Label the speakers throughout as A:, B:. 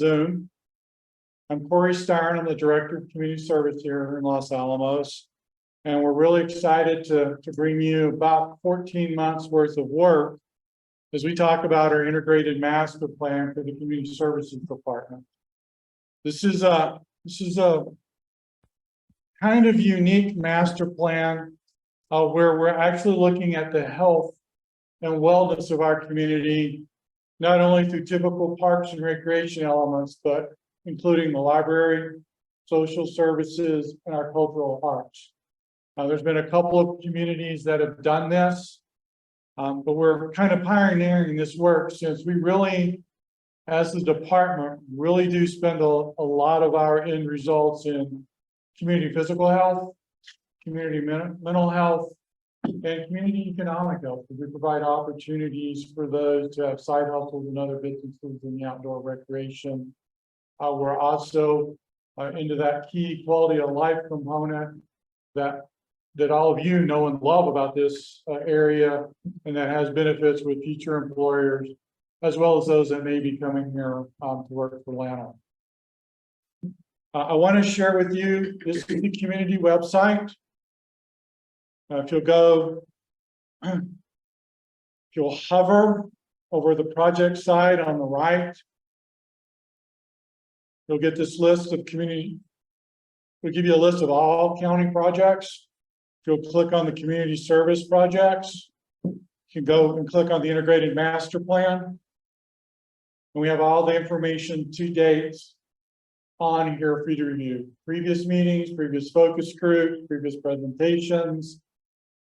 A: Zoom. I'm Corey Stern. I'm the Director of Community Service here in Los Alamos. And we're really excited to bring you about 14 months worth of work as we talk about our integrated master plan for the Community Services Department. This is a kind of unique master plan where we're actually looking at the health and wellness of our community, not only through typical parks and recreation elements, but including the library, social services, and our cultural arts. There's been a couple of communities that have done this, but we're kind of pioneering this work since we really, as the department, really do spend a lot of our end results in community physical health, community mental health, and community economic health. We provide opportunities for those to have side hustles and other businesses in the outdoor recreation. We're also into that key quality of life component that all of you know and love about this area, and that has benefits with future employers, as well as those that may be coming here to work for Llano. I want to share with you, this is the community website. If you'll hover over the project side on the right, you'll get this list of community. We'll give you a list of all county projects. If you'll click on the community service projects, you can go and click on the integrated master plan. And we have all the information to date on here for you to review. Previous meetings, previous focus groups, previous presentations,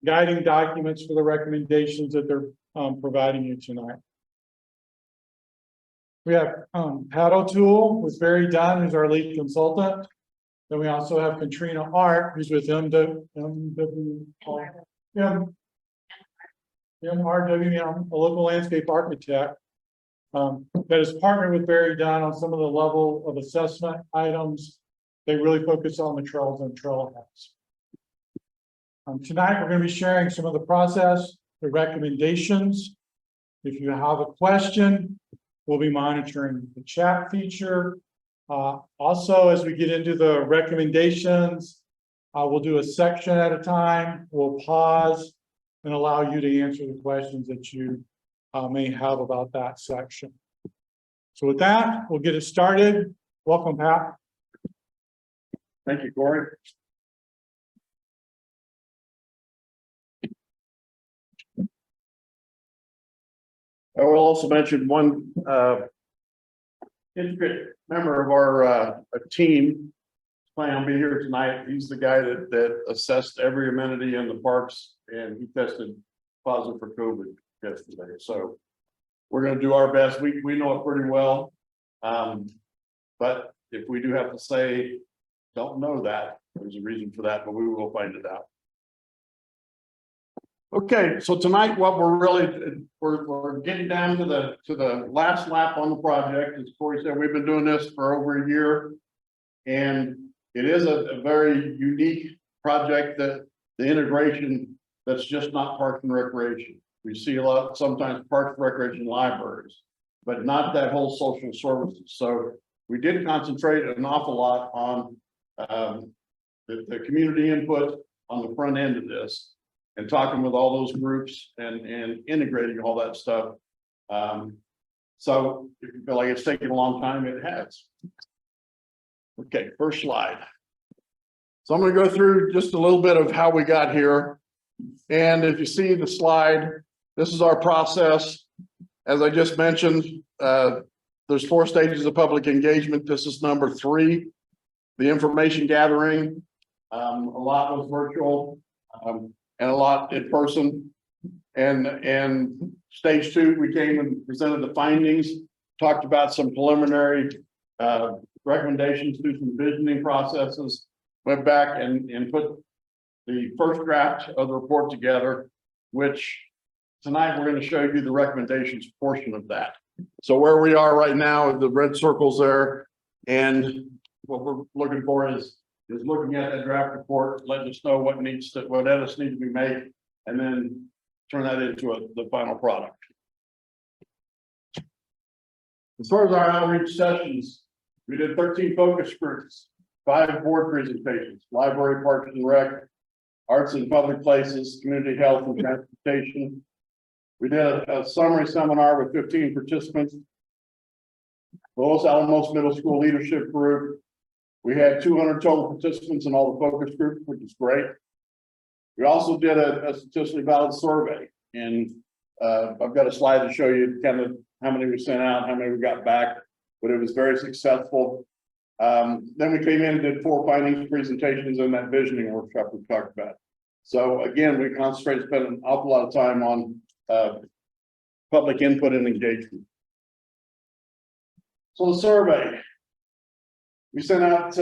A: guiding documents for the recommendations that they're providing you tonight. We have Paddle Tool with Barry Dunn, who's our lead consultant. Then we also have Katrina Art, who's with MRWM, a local landscape architect that has partnered with Barry Dunn on some of the level of assessment items. They really focus on the trails and trailheads. Tonight, we're going to be sharing some of the process, the recommendations. If you have a question, we'll be monitoring the chat feature. Also, as we get into the recommendations, we'll do a section at a time. We'll pause and allow you to answer the questions that you may have about that section. So with that, we'll get it started. Welcome, Pat.
B: Thank you, Corey. I will also mention one integrated member of our team planning on being here tonight. He's the guy that assessed every amenity in the parks, and he tested positive for COVID yesterday. So we're going to do our best. We know it pretty well, but if we do have to say don't know that, there's a reason for that, but we will find it out. Okay, so tonight, what we're getting down to the last lap on the project. As Corey said, we've been doing this for over a year, and it is a very unique project, that the integration that's just not parks and recreation. We see a lot sometimes parks and recreation libraries, but not that whole social services. So we did concentrate an awful lot on the community input on the front end of this, and talking with all those groups and integrating all that stuff. So if you feel like it's taken a long time, it has. Okay, first slide. So I'm going to go through just a little bit of how we got here. And if you see the slide, this is our process. As I just mentioned, there's 4 stages of public engagement. This is number 3, the information gathering. A lot was virtual. And a lot in person, and stage 2, we came and presented the findings, talked about some preliminary recommendations through some visioning processes, went back and put the first draft of the report together, which tonight we're going to show you the recommendations portion of that. So where we are right now, the red circles there, and what we're looking for is looking at that draft report, letting us know what edits need to be made, and then turn that into the final product. As far as our outreach sessions, We did 13 focus groups, 5 board presentations, library, parks and rec, arts and public places, community health and transportation. We did a summary seminar with 15 participants. Los Alamos Middle School Leadership Group. We had 200 total participants in all the focus groups, which is great. We also did a statistically valid survey, and I've got a slide to show you kind of how many we sent out, how many we got back, but it was very successful. Then we came in and did 4 findings presentations in that visioning workshop we talked about. So again, we concentrated, spent an awful lot of time on public input and engagement. So the survey, we sent out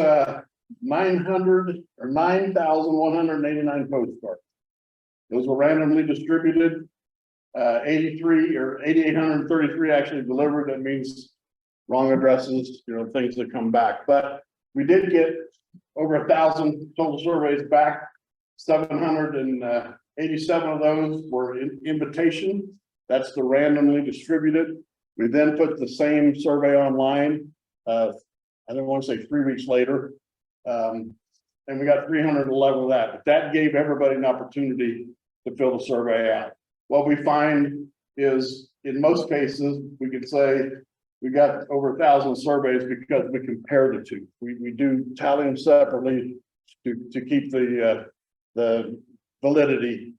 B: 9,189 postcards. Those were randomly distributed. 8,833 actually delivered. That means wrong addresses, things that come back. But we did get over 1,000 total surveys back. 787 of those were invitation. That's the randomly distributed. We then put the same survey online. I don't want to say 3 weeks later. And we got 311 of that. But that gave everybody an opportunity to fill the survey out. What we find is, in most cases, we could say we got over 1,000 surveys because we compared the two. We do tally them separately to keep the validity,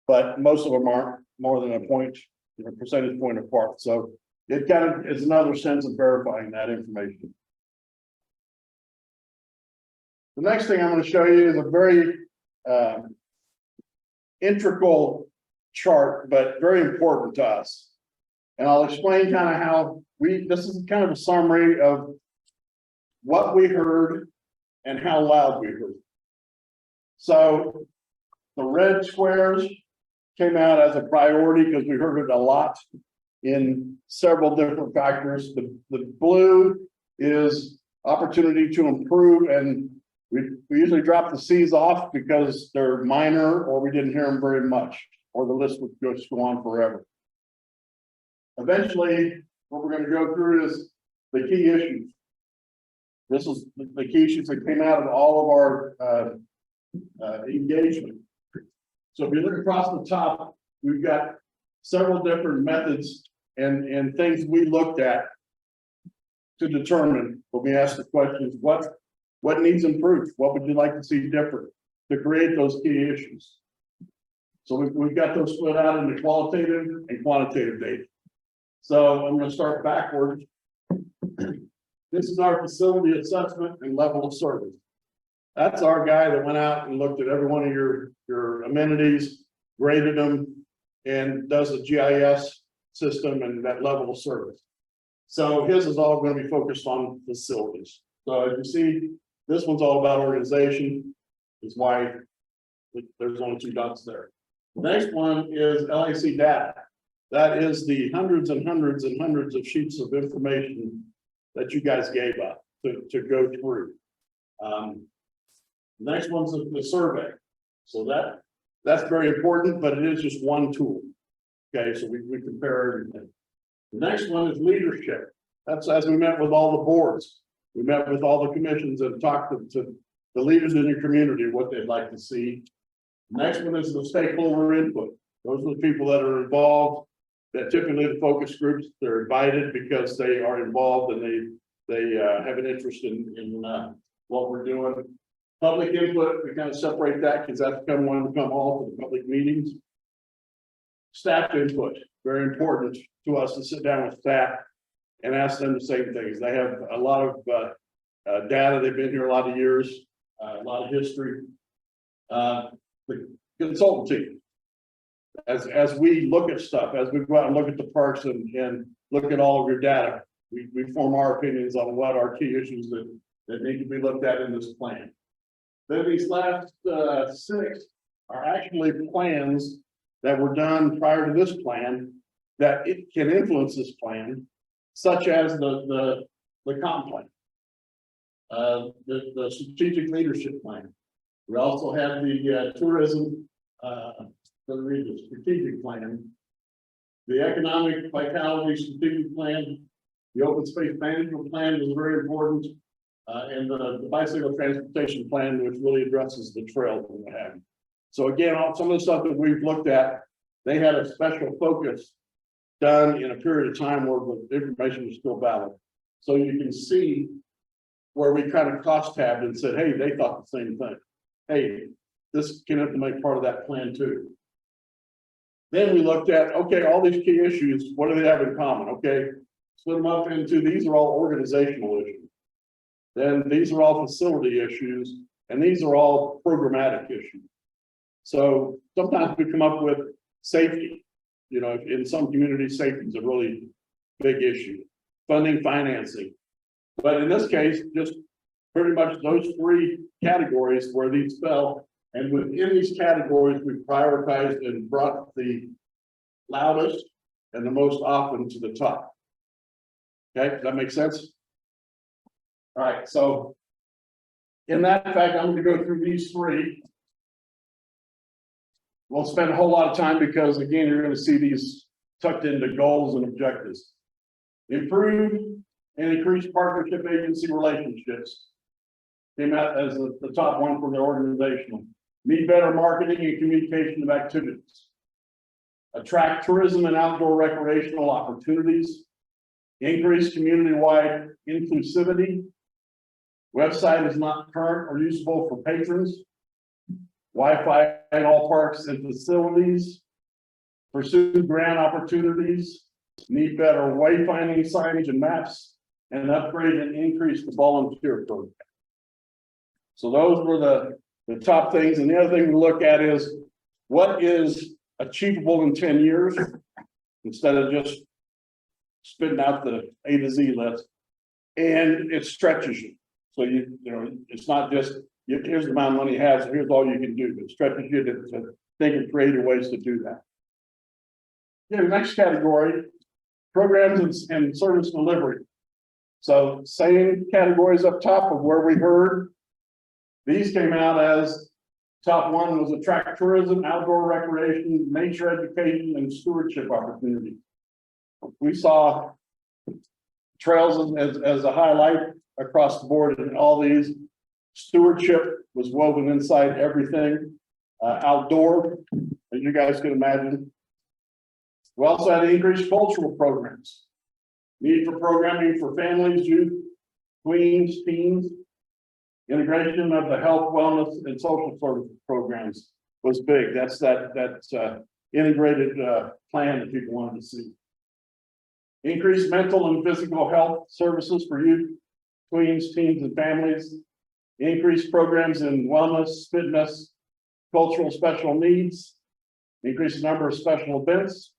B: but most of them aren't more than a point, percentage point apart. So it kind of is another sense of verifying that information. The next thing I'm going to show you is a very integral chart, but very important to us. And I'll explain kind of how this is kind of a summary of what we heard and how loud we heard. So the red squares came out as a priority because we heard it a lot in several different factors. The blue is opportunity to improve, and we usually drop the C's off because they're minor or we didn't hear them very much, or the list would just go on forever. Eventually, what we're going to go through is the key issues. This is the key issues that came out of all of our engagement. So if you look across the top, we've got several different methods and things we looked at to determine when we asked the questions, what needs improved? What would you like to see different to create those key issues? So we've got those split out into qualitative and quantitative data. So I'm going to start backwards. This is our facility assessment and level of service. That's our guy that went out and looked at every one of your amenities, graded them, and does a GIS system and that level of service. So his is all going to be focused on facilities. So as you see, this one's all about organization, is why there's only 2 dots there. The next one is LAC data. That is the hundreds and hundreds and hundreds of sheets of information that you guys gave us to go through. The next one's the survey. So that's very important, but it is just one tool. Okay, so we compare everything. The next one is leadership. That's as we met with all the boards. We met with all the commissions and talked to the leaders in your community, what they'd like to see. The next one is the stakeholder input. Those are the people that are involved, that typically the focus groups, they're invited because they are involved and they have an interest in what we're doing. Public input, we kind of separate that because that's come one to come all for the public meetings. Staff input, very important to us to sit down with staff and ask them the same things. They have a lot of data. They've been here a lot of years, a lot of history. The consultant team, as we look at stuff, as we go out and look at the parks and look at all of your data, we form our opinions on what are key issues that need to be looked at in this plan. Then these last 6 are actually plans that were done prior to this plan that it can influence this plan, such as the comp plan, the strategic leadership plan. We also have the tourism, the strategic plan, the economic vitality strategic plan, The open space management plan was very important. And the bicycle transportation plan, which really addresses the trails and what have you. So again, some of the stuff that we've looked at, they had a special focus done in a period of time where the information was still valid. So you can see where we kind of cost tabbed and said, hey, they thought the same thing. Hey, this can implement part of that plan too. Then we looked at, okay, all these key issues, what do they have in common? Okay, split them up into, these are all organizational issues. Then these are all facility issues, and these are all programmatic issues. So sometimes we come up with safety. You know, in some communities, safety is a really big issue. Funding, financing. But in this case, just pretty much those three categories where these fell. And within these categories, we prioritized and brought the loudest and the most often to the top. Okay, does that make sense? All right, so in that fact, I'm going to go through these three. We'll spend a whole lot of time because, again, you're going to see these tucked into goals and objectives. Improve and increase partnership agency relationships. Came out as the top one for the organizational. Need better marketing and communication of activities. Attract tourism and outdoor recreational opportunities. Increase community-wide inclusivity. Website is not current or usable for patrons. Wi-Fi in all parks and facilities. Pursue grant opportunities. Need better wayfinding signage and maps. And upgrade and increase the volunteer program. So those were the top things. And the other thing we look at is what is achievable in 10 years instead of just spitting out the A to Z list. And it stretches you. So you know, it's not just here's the amount of money you have, so here's all you can do. It stretches you to think of creative ways to do that. Yeah, the next category, programs and service delivery. So same categories up top of where we heard. These came out as top one was attract tourism, outdoor recreation, nature education, and stewardship opportunities. We saw trails as a highlight across the board in all these. Stewardship was woven inside everything. Outdoor, as you guys can imagine. We also had increased cultural programs. Need for programming for families, youth, tweens, teens. Integration of the health, wellness, and social services programs was big. That's that integrated plan that people wanted to see. Increased mental and physical health services for youth, tweens, teens, and families. Increased programs in wellness, fitness, cultural special needs. Increase the number of special events.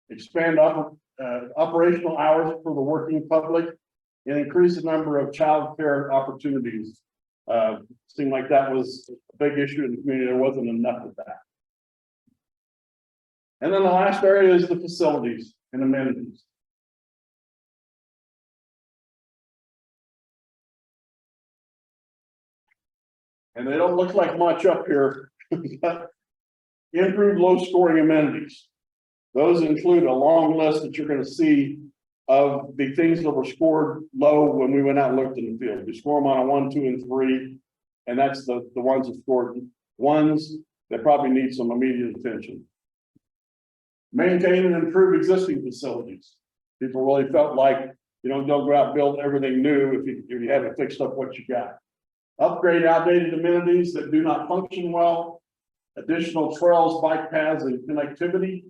B: Expand operational hours for the working public. And increase the number of child care opportunities. Seemed like that was a big issue in the community. There wasn't enough of that. And then the last area is the facilities and amenities. And they don't look like much up here. Improved low scoring amenities. Those include a long list that you're going to see of the things that were scored low when we went out and looked in the field. We score them on a 1, 2, and 3, and that's the ones that scored ones that probably need some immediate attention. Maintain and improve existing facilities. People really felt like, you know, don't go out and build everything new if you haven't fixed up what you got. Upgrade outdated amenities that do not function well. Additional trails, bike paths, and connectivity.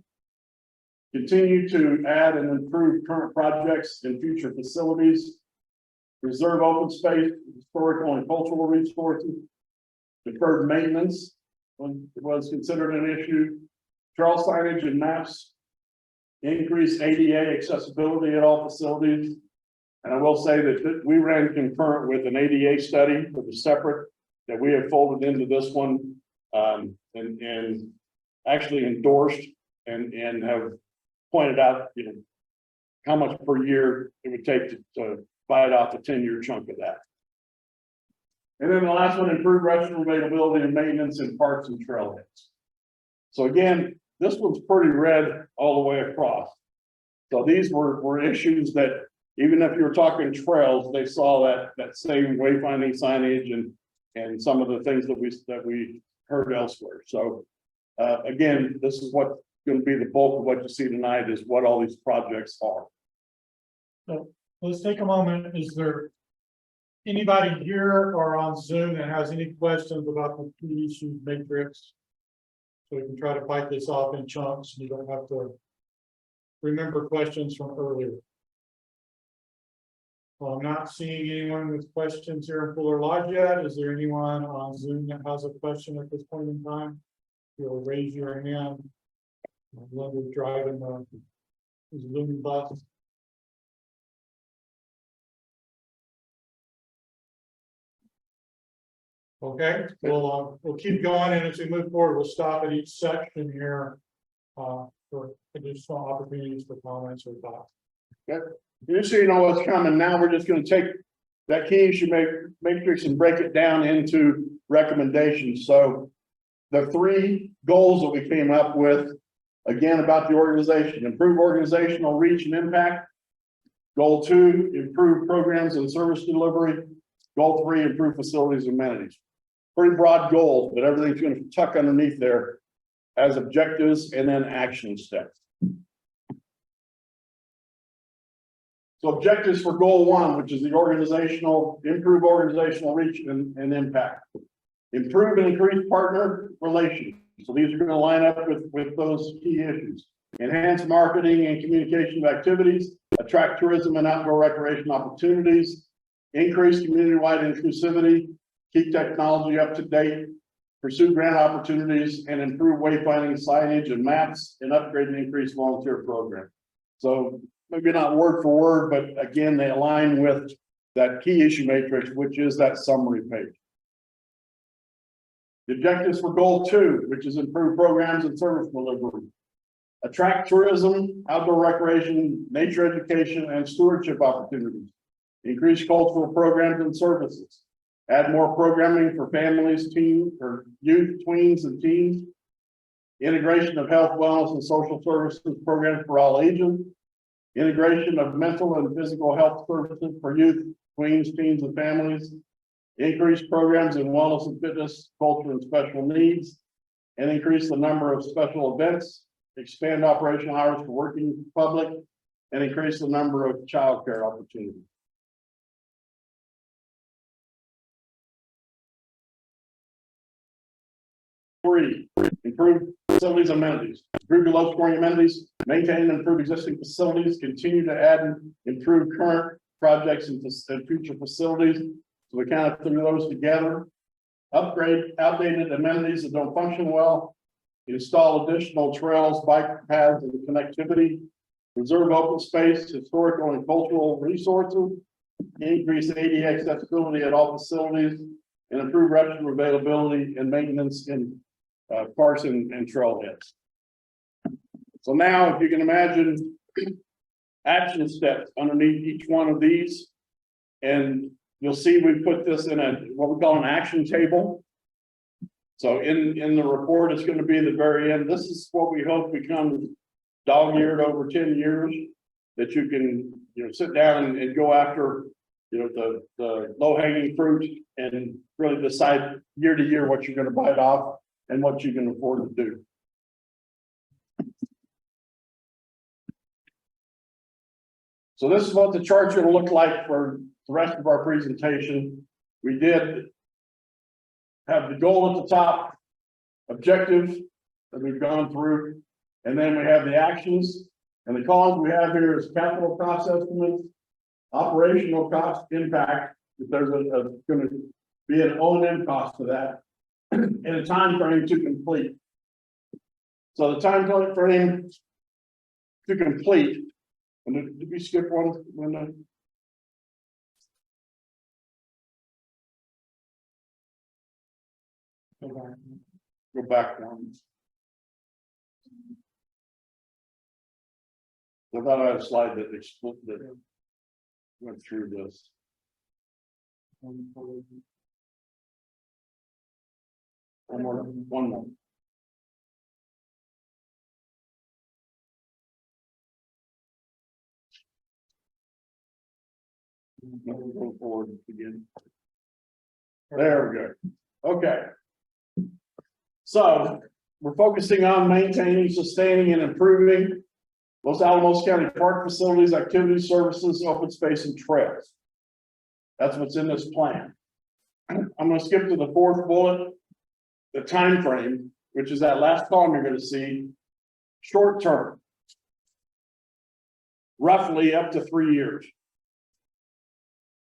B: Continue to add and improve current projects and future facilities. Preserve open space, historical and cultural resources. Deferred maintenance was considered an issue. Trail signage and maps. Increase ADA accessibility at all facilities. And I will say that we ran concurrent with an ADA study that was separate that we have folded into this one and actually endorsed and have pointed out, you know, how much per year it would take to bite off a 10-year chunk of that. And then the last one, improve restroom availability and maintenance in parks and trailheads. So again, this one's pretty red all the way across. So these were issues that even if you were talking trails, they saw that same wayfinding signage and some of the things that we heard elsewhere. So again, this is what's going to be the bulk of what you see tonight is what all these projects are.
A: So let's take a moment. Is there anybody here or on Zoom that has any questions about the key issue matrix? So we can try to bite this off in chunks. You don't have to remember questions from earlier. Well, I'm not seeing anyone with questions here in Fuller Lodge yet. Is there anyone on Zoom that has a question at this point in time? You'll raise your hand. Linda's driving the Zoom bus. Okay, we'll keep going, and as we move forward, we'll stop at each section here for additional opportunities for comments or thoughts.
B: Just so you know what's coming, now we're just going to take that key issue matrix and break it down into recommendations. So the 3 goals that we came up with, again, about the organization: improve organizational reach and impact. Goal 2, improve programs and service delivery. Goal 3, improve facilities and amenities. Pretty broad goals, but everything's going to tuck underneath there as objectives and then action steps. So objectives for goal 1, which is the improve organizational reach and impact. Improve and increase partner relations. So these are going to line up with those key issues. Enhance marketing and communication activities, attract tourism and outdoor recreation opportunities, increase community-wide inclusivity, keep technology up to date, pursue grant opportunities, and improve wayfinding signage and maps, and upgrade and increase volunteer program. So maybe not word for word, but again, they align with that key issue matrix, which is that summary page. The objectives for goal 2, which is improve programs and service delivery. Attract tourism, outdoor recreation, nature education, and stewardship opportunities. Increase cultural programs and services. Add more programming for families, teens, or youth, tweens, and teens. Integration of health, wellness, and social services programs for all ages. Integration of mental and physical health services for youth, tweens, teens, and families. Increase programs in wellness and fitness, culture, and special needs. And increase the number of special events. Expand operational hours for working public. And increase the number of child care opportunities. Three, improve facilities and amenities. Improve your low scoring amenities, maintain and improve existing facilities, continue to add and improve current projects and future facilities. So we kind of threw those together. Upgrade outdated amenities that don't function well. Install additional trails, bike paths, and connectivity. Preserve open space, historical and cultural resources. Increase ADA accessibility at all facilities, and improve restroom availability and maintenance in parks and trailheads. So now, if you can imagine action steps underneath each one of these, and you'll see we put this in what we call an action table. So in the report, it's going to be at the very end. This is what we hope becomes dog-eared over 10 years, that you can sit down and go after the low-hanging fruit and really decide year to year what you're going to bite off and what you can afford to do. So this is what the chart's going to look like for the rest of our presentation. We did have the goal at the top, objective that we've gone through, and then we have the actions. And the columns we have here is capital cost estimates, operational cost impact, if there's going to be an O&M cost to that, and a time frame to complete. So the time frame to complete, and did we skip one? Go back one. I thought I had a slide that went through this. One more. Go forward again. There we go. Okay. So we're focusing on maintaining, sustaining, and improving Los Alamos County Park facilities, activities, services, open space, and trails. That's what's in this plan. I'm going to skip to the fourth bullet, the time frame, which is that last column you're going to see. Short term, roughly up to 3 years.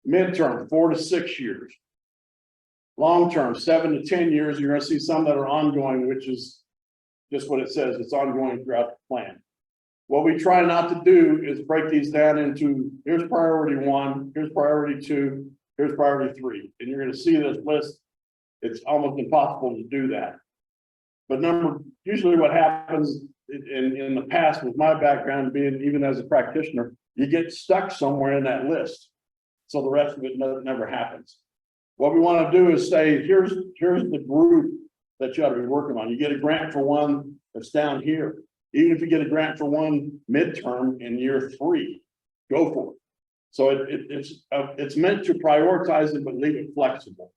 B: Midterm, 4 to 6 years. Long term, 7 to 10 years. You're going to see some that are ongoing, which is just what it says. It's ongoing throughout the plan. What we try not to do is break these down into here's priority 1, here's priority 2, here's priority 3. And you're going to see this list. It's almost impossible to do that. But usually what happens in the past with my background being even as a practitioner, you get stuck somewhere in that list. So the rest of it never happens. What we want to do is say, here's the group that you ought to be working on. You get a grant for one that's down here. Even if you get a grant for one midterm in year 3, go for it. So it's meant to prioritize it, but leave it flexible.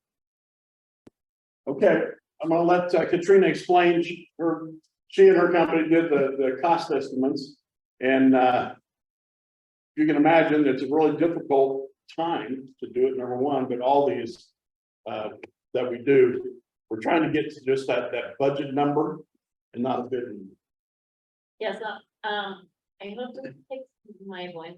B: Okay, I'm going to let Katrina explain. She and her company did the cost estimates, and you can imagine it's a really difficult time to do it. Number one, but all these that we do, we're trying to get to just that budget number and not a bit.
C: Yes, I hope to fix my voice.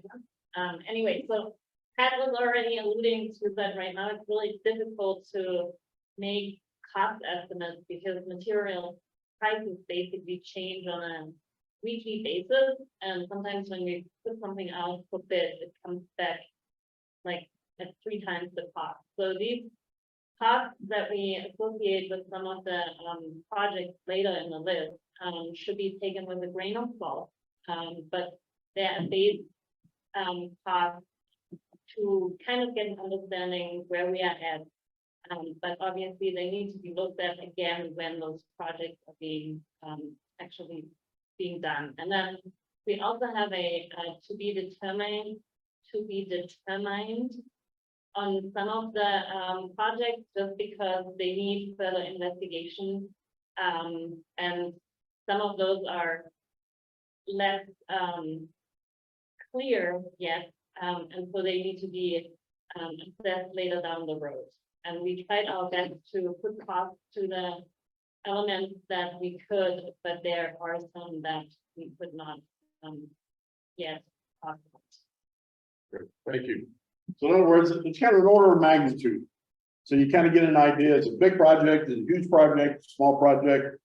C: Anyway, so Pat was already alluding to that right now. It's really difficult to make cost estimates because material prices basically change on a weekly basis. And sometimes when we put something out for bid, it comes back like at 3 times the cost. So these costs that we associate with some of the projects later in the list should be taken with a grain of salt. But they're a base cost to kind of get an understanding where we are at. But obviously they need to be looked at again when those projects are being actually being done. And then we also have a to be determined on some of the projects just because they need further investigation. And some of those are less clear yet. And so they need to be assessed later down the road. And we tried our best to put costs to the elements that we could, but there are some that we could not yet talk about.
B: Great. Thank you. So in other words, it's kind of an order of magnitude. So you kind of get an idea. It's a big project, it's a huge project, small project,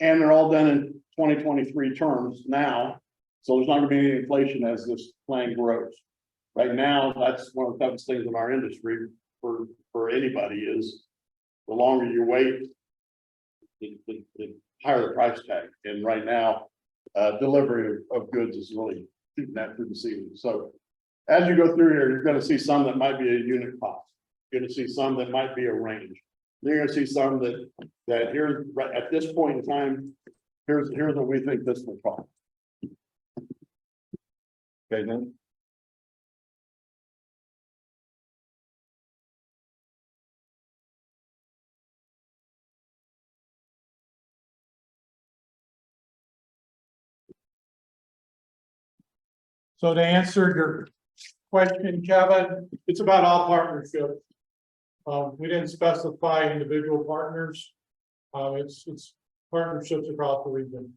B: and they're all done in 2023 terms now. So there's not going to be any inflation as this plan grows. Right now, that's one of the toughest things in our industry for anybody is the longer you wait, the higher the price tag. And right now, delivery of goods is really shooting that through the ceiling. So as you go through here, you're going to see some that might be a unit cost. You're going to see some that might be a range. You're going to see some that here's right at this point in time, here's what we think this will cost. Okay, then.
A: So to answer your question, Kevin, it's about all partnerships. We didn't specify individual partners. It's partnerships across the region.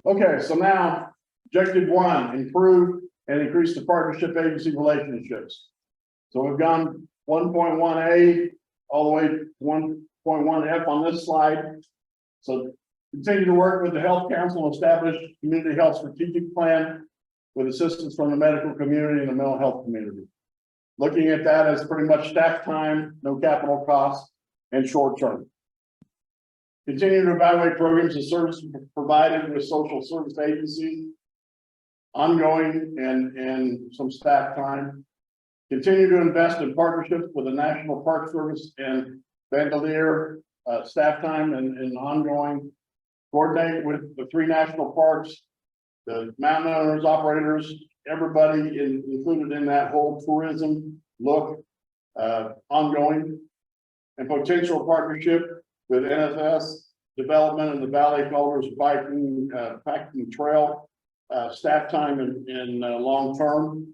B: Okay, so now objective 1, improve and increase the partnership agency relationships. So we've gone 1.1A all the way to 1.1F on this slide. So continue to work with the Health Council and establish community health strategic plan with assistance from the medical community and the mental health community. Looking at that as pretty much staff time, no capital costs, and short term. Continue to evaluate programs and services provided with social service agencies, ongoing and some staff time. Continue to invest in partnerships with the National Park Service and Bandelier staff time and ongoing. Coordinate with the 3 national parks, the mountain owners, operators, everybody included in that whole tourism look, ongoing. And potential partnership with NFS development in the Valley Culvers biking, biking trail, staff time and long term.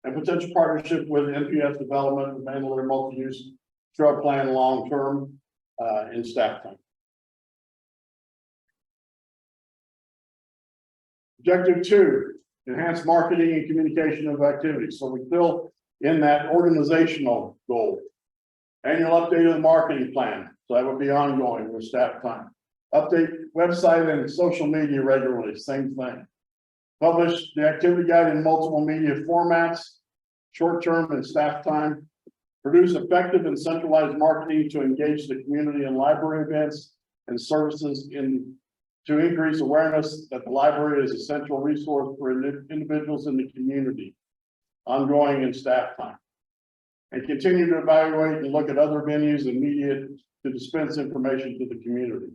B: And potential partnership with NPS development and Mandalay multi-use trail plan long term, in staff time. Objective 2, enhance marketing and communication of activities. So we still in that organizational goal. Annual update of the marketing plan. So that would be ongoing with staff time. Update website and social media regularly, same thing. Publish the activity guide in multiple media formats, short-term and staff time. Produce effective and centralized marketing to engage the community in library events and services to increase awareness that the library is a central resource for individuals in the community. Ongoing and staff time. And continue to evaluate and look at other venues and media to dispense information to the community.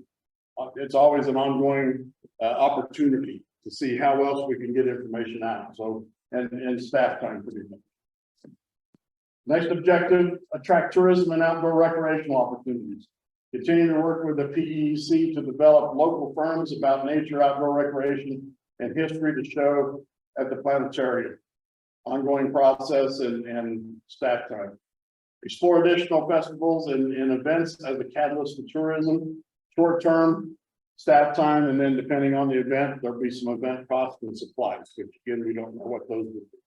B: It's always an ongoing opportunity to see how else we can get information out. So, and staff time pretty much. Next objective, attract tourism and outdoor recreational opportunities. Continue to work with the PEC to develop local firms about nature, outdoor recreation, and history to show at the planetarium. Ongoing process and staff time. Explore additional festivals and events as a catalyst to tourism, short term, staff time, and then depending on the event, there'll be some event costs and supplies, which again, we don't know what those would be.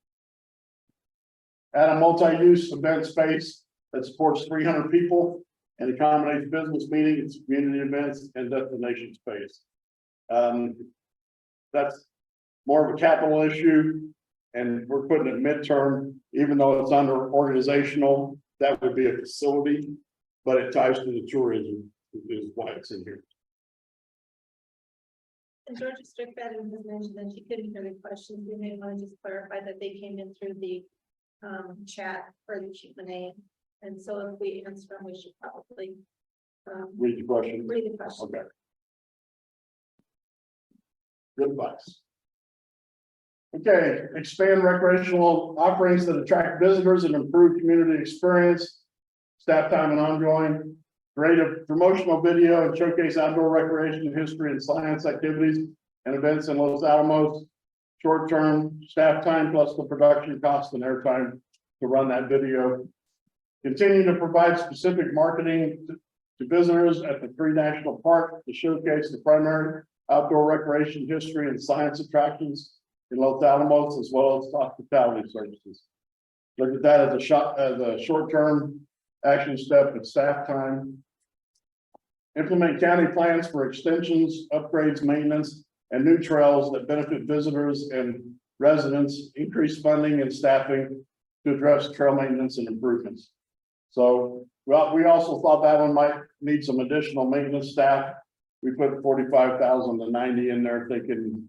B: Add a multi-use event space that supports 300 people and accommodates business meetings, community events, and destination space. That's more of a capital issue. And we're putting it midterm, even though it's under organizational, that would be a facility, but it ties to the tourism is why it's in here.
D: And Georgia Strickfaden has mentioned that she couldn't hear the questions. We may want to just clarify that they came in through the chat or the Q&A. And so if we answer them, we should probably
B: Read the question.
D: read the question.
B: Okay. Good advice. Okay, expand recreational offerings that attract visitors and improve community experience. Staff time and ongoing. Create a promotional video and showcase outdoor recreation, history, and science activities and events in Los Alamos. Short-term staff time plus the production cost and airtime to run that video. Continue to provide specific marketing to visitors at the 3 national parks to showcase the primary outdoor recreation, history, and science attractions in Los Alamos, as well as hospitality services. Look at that as a short-term action step with staff time. Implement county plans for extensions, upgrades, maintenance, and new trails that benefit visitors and residents. Increase funding and staffing to address trail maintenance and improvements. So, well, we also thought that one might need some additional maintenance staff. We put 45,000 to 90 in there, thinking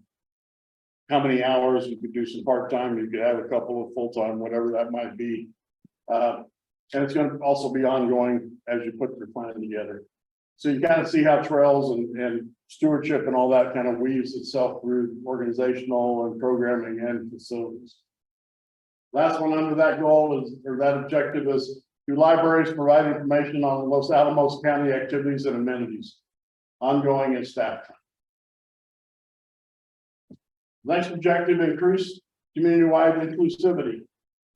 B: how many hours you could do some part-time, you could have a couple of full-time, whatever that might be. And it's going to also be ongoing as you put your plan together. So you kind of see how trails and stewardship and all that kind of weaves itself through organizational and programming and facilities. Last one under that goal is, or that objective is, do libraries provide information on Los Alamos County activities and amenities, ongoing and staff time. Next objective, increase community-wide inclusivity.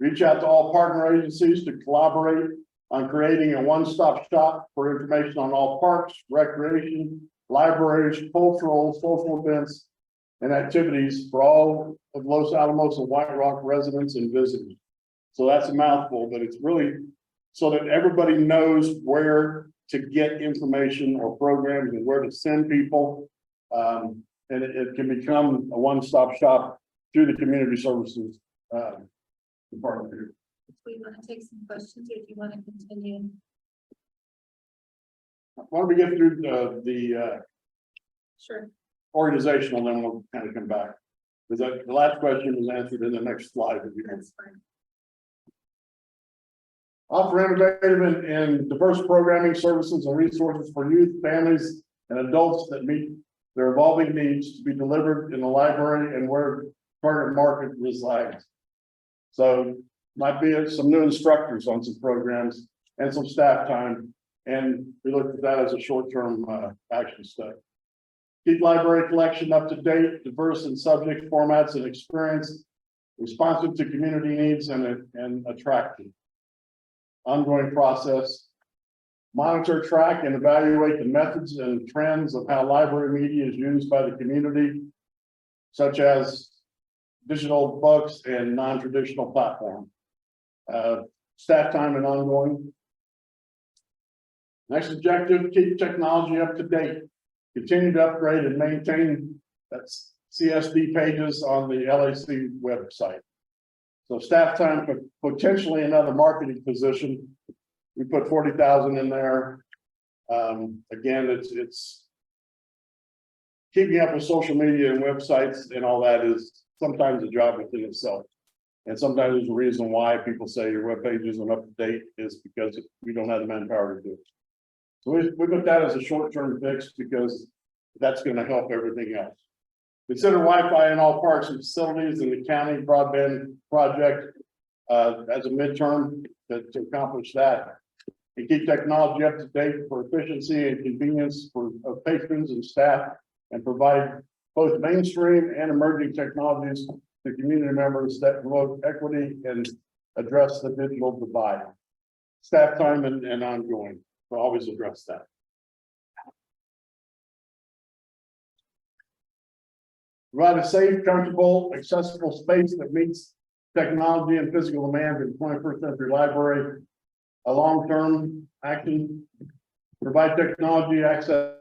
B: Reach out to all partner agencies to collaborate on creating a one-stop shop for information on all parks, recreation, libraries, cultural, social events, and activities for all of Los Alamos and White Rock residents and visitors. So that's a mouthful, but it's really so that everybody knows where to get information or programs and where to send people. And it can become a one-stop shop through the community services department here.
D: Do we want to take some questions or do you want to continue?
B: Why don't we get through the
D: Sure.
B: organizational, then we'll kind of come back. Because the last question was answered in the next slide. If you can.
D: That's fine.
B: Offer innovative and diverse programming services and resources for youth, families, and adults that meet their evolving needs to be delivered in the library and where target market resides. So might be some new instructors on some programs and some staff time. And we looked at that as a short-term action step. Keep library collection up to date, diverse in subject formats and experience, responsive to community needs and attractive. Ongoing process. Monitor, track, and evaluate the methods and trends of how library media is used by the community, such as digital books and non-traditional platform. Staff time and ongoing. Next objective, keep technology up to date. Continue to upgrade and maintain CSD pages on the LAC website. So staff time for potentially another marketing position. We put 40,000 in there. Again, it's keeping up with social media and websites and all that is sometimes a job within itself. And sometimes there's a reason why people say your web page isn't up to date is because we don't have the manpower to do it. So we look at that as a short-term fix because that's going to help everything else. Consider Wi-Fi in all parks and facilities in the county broadband project as a midterm to accomplish that. And keep technology up to date for efficiency and convenience of patrons and staff and provide both mainstream and emerging technologies to community members that promote equity and address the digital divide. Staff time and ongoing, we'll always address that. Provide a safe, comfortable, accessible space that meets technology and physical demands in the 21st century library. A long-term action, provide technology access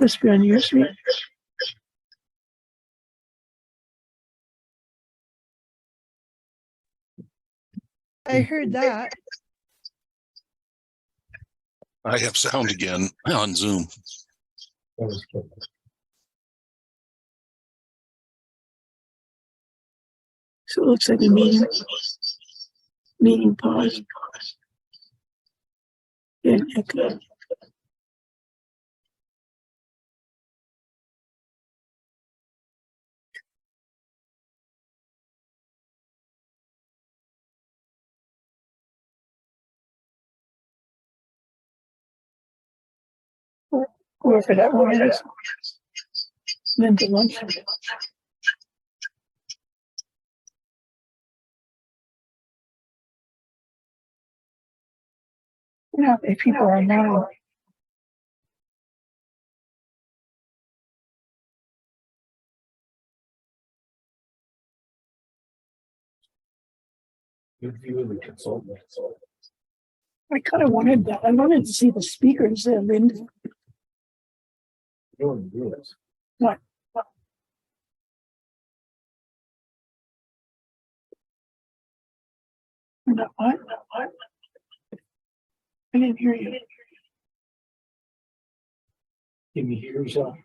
E: Must be on your street. I heard that.
F: I have sound again on Zoom.
E: So it looks like a meeting pause. Yeah, echo. Or for that one, it's then to lunch. Yeah, if people are now. I kind of wanted that. I wanted to see the speakers there, Linda. What? No, what? I didn't hear you. Can you hear yourself?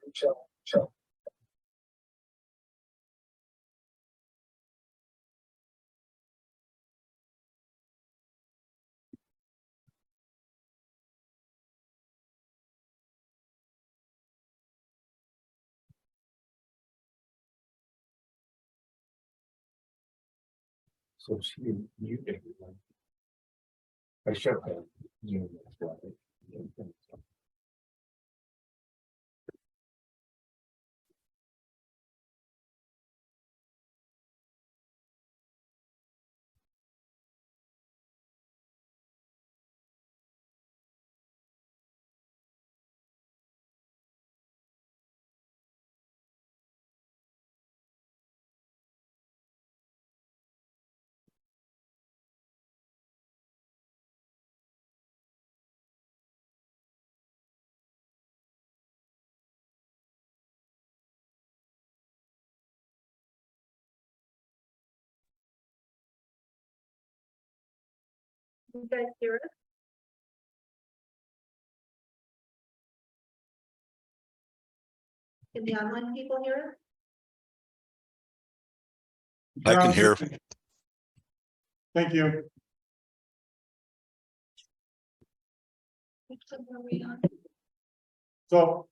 E: So she mute everyone. I shut that.
D: You guys hear us? Can the online people hear
F: I can hear.
A: Thank you.
D: us? Which one are we on?
A: So,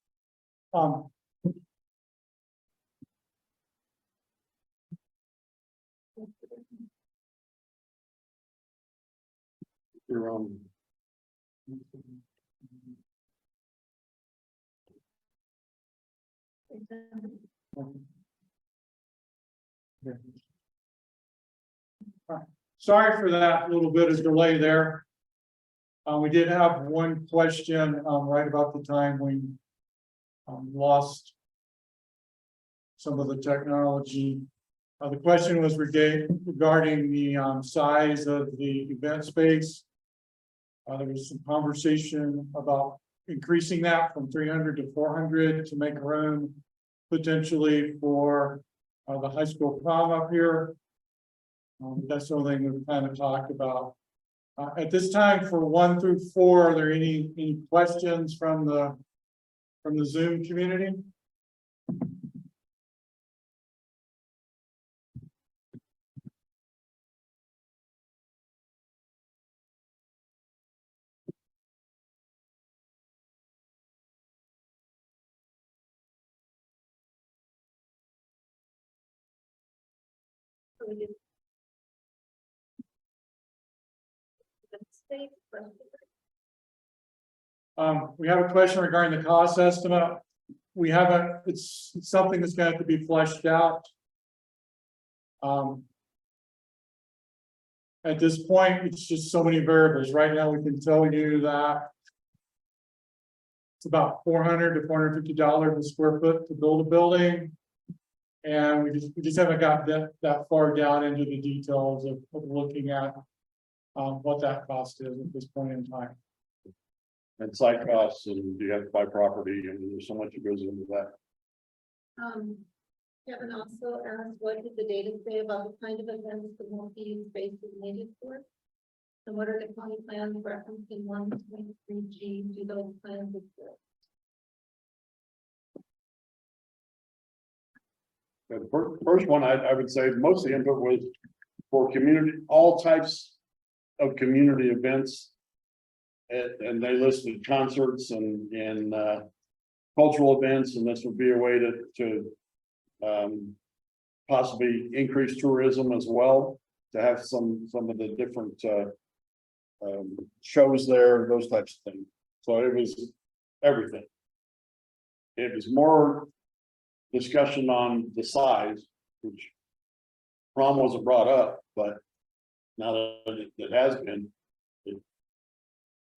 B: You're on.
A: sorry for that little bit of delay there. We did have one question, right about the time we lost some of the technology. The question was regarding the size of the event space. There was some conversation about increasing that from 300 to 400 to make room potentially for the high school prom up here. That's the only thing we've kind of talked about. At this time, for 1 through 4, are there any questions from the Zoom community? We have a question regarding the cost estimate. We haven't, it's something that's going to have to be fleshed out. At this point, it's just so many variables. Right now, we can tell you that it's about $400 to $450 a square foot to build a building. And we just haven't got that far down into the details of looking at what that cost is at this point in time.
B: and site costs, and you have to buy property, and there's so much that goes into that.
D: Kevin also asked, what did the data say about the kind of events the multi-use space is needed for? And what are the county plans referenced in 1.3G? Do those plans exist?
B: The first one, I would say most of the input was for community, all types of community events. And they listed concerts and cultural events, and this would be a way to possibly increase tourism as well, to have some of the different shows there, those types of things. So it was everything. It was more discussion on the size, which prom wasn't brought up, but now that it has been, it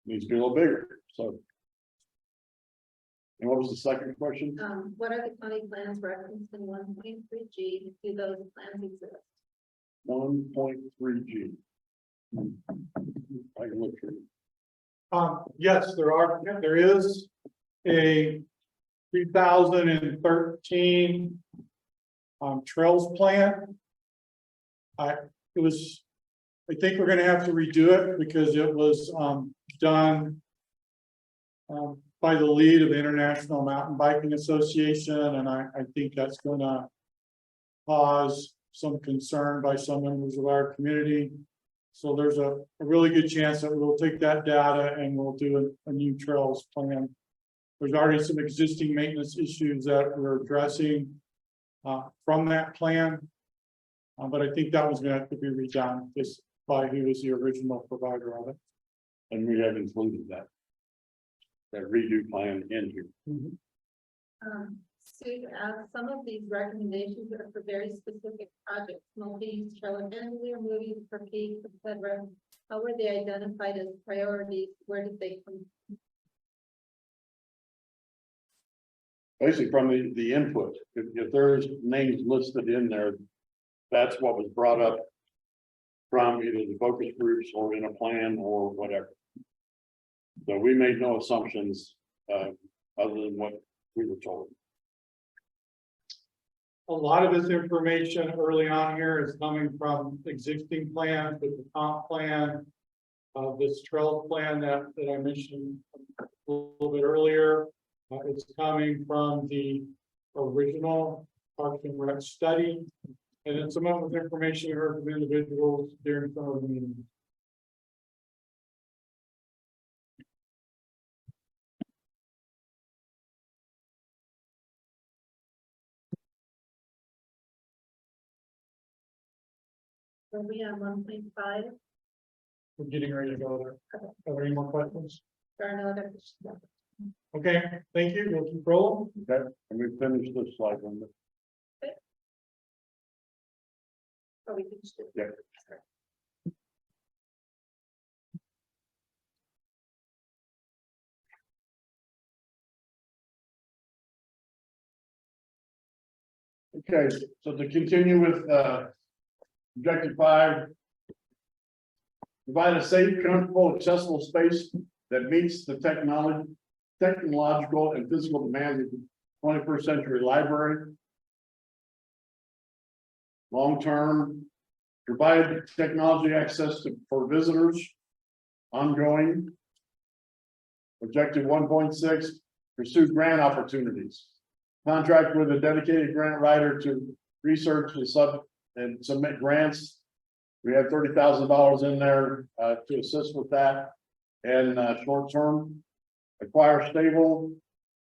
B: needs to be a little bigger, so. And what was the second question?
D: What are the county plans referenced in 1.3G? Do those plans exist?
B: 1.3G. I can look through.
A: Yes, there is a 2013 trails plan. I think we're gonna have to redo it because it was done by the lead of the International Mountain Biking Association, and I think that's gonna cause some concern by some members of our community. So there's a really good chance that we'll take that data and we'll do a new trails plan. There's already some existing maintenance issues that we're addressing from that plan. But I think that was gonna have to be redone just by who was the original provider of it.
B: And we have included that redo plan in here.
D: Sue asked, some of these recommendations are for very specific projects, multi-use trailer handler, movies for peaks, etc. How were they identified as priorities? Where did they come from?
B: Basically from the input, if there's names listed in there, that's what was brought up from either the focus groups or in a plan or whatever. So we made no assumptions other than what we were told.
A: A lot of this information early on here is coming from existing plans, with the comp plan. This trail plan that I mentioned a little bit earlier. It's coming from the original Parks and Rec study. And then some of the information we heard from individuals during some of the meetings.
D: Are we on 1.5?
A: We're getting ready to go there. Are there any more questions?
D: There are no other questions.
A: Okay, thank you. We'll keep rolling.
B: Okay, and we finished this slide one.
D: Oh, we finished it.
B: Yeah. Okay, so to continue with objective 5. Provide a safe, comfortable, accessible space that meets the technological and physical demands of the 21st century library. Long-term, provide technology access for visitors. Ongoing. Objective 1.6, pursue grant opportunities. Contract with a dedicated grant writer to research and submit grants. We have $30,000 in there to assist with that. And short term, acquire stable,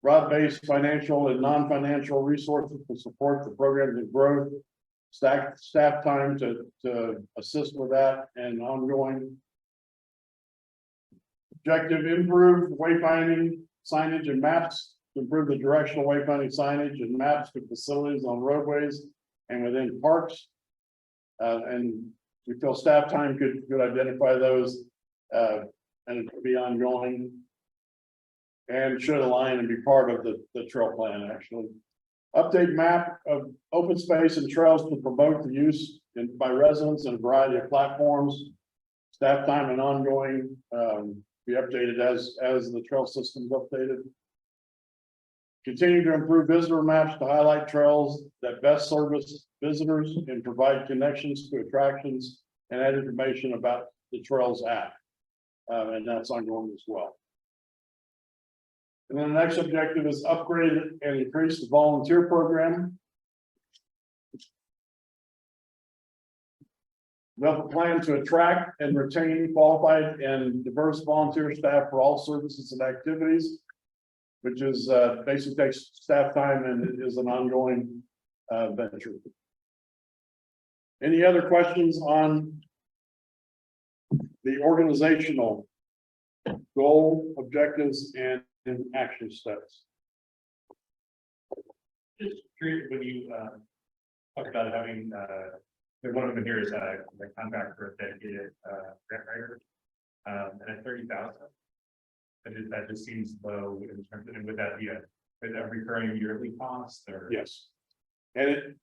B: broad-based financial and non-financial resources to support the program's growth. Staff time to assist with that and ongoing. Objective, improve wayfinding, signage and maps to improve the directional wayfinding signage and maps to facilities on roadways and within parks. And we feel staff time could identify those and it could be ongoing. And should align and be part of the trail plan actually. Update map of open space and trails to promote the use by residents in a variety of platforms. Staff time and ongoing be updated as the trail system is updated. Continue to improve visitor maps to highlight trails that best service visitors and provide connections to attractions and add information about the Trails app. And that's ongoing as well. And then the next objective is upgrade and increase the volunteer program. We have a plan to attract and retain qualified and diverse volunteer staff for all services and activities, which is basically takes staff time and it is an ongoing venture. Any other questions on the organizational goal, objectives, and action steps?
G: Just curious, when you talk about having one of them here is the contract for a dedicated grant writer and at 30,000. That just seems low in terms of, and would that be a recurring yearly cost or?
B: Yes. And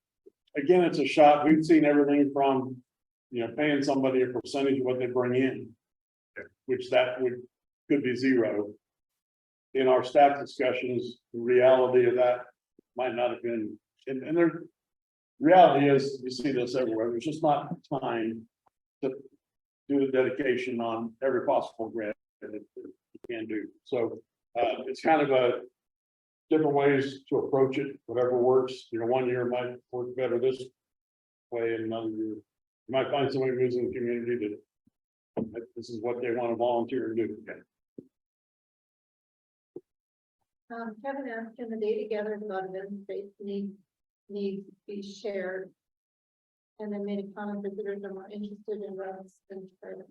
B: again, it's a shot. We've seen everything from, paying somebody a percentage of what they bring in, which could be zero. In our staff discussions, the reality of that might not have been, and the reality is, you see this everywhere. There's just not time to do the dedication on every possible grant that you can do. So it's kind of a different ways to approach it, whatever works. 1 year might work better this way, and another year you might find somebody who's in the community that this is what they want to volunteer and do.
D: Kevin asked, can the data gathered about event space need to be shared? And then made a comment, visitors are more interested in routes than trails.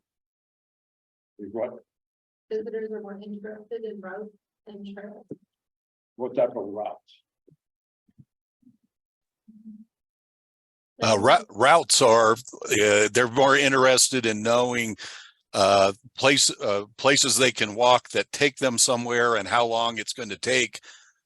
D: Visitors are more interested in routes than trails.
B: What type of routes?
F: Routes are, they're more interested in knowing places they can walk that take them somewhere and how long it's going to take.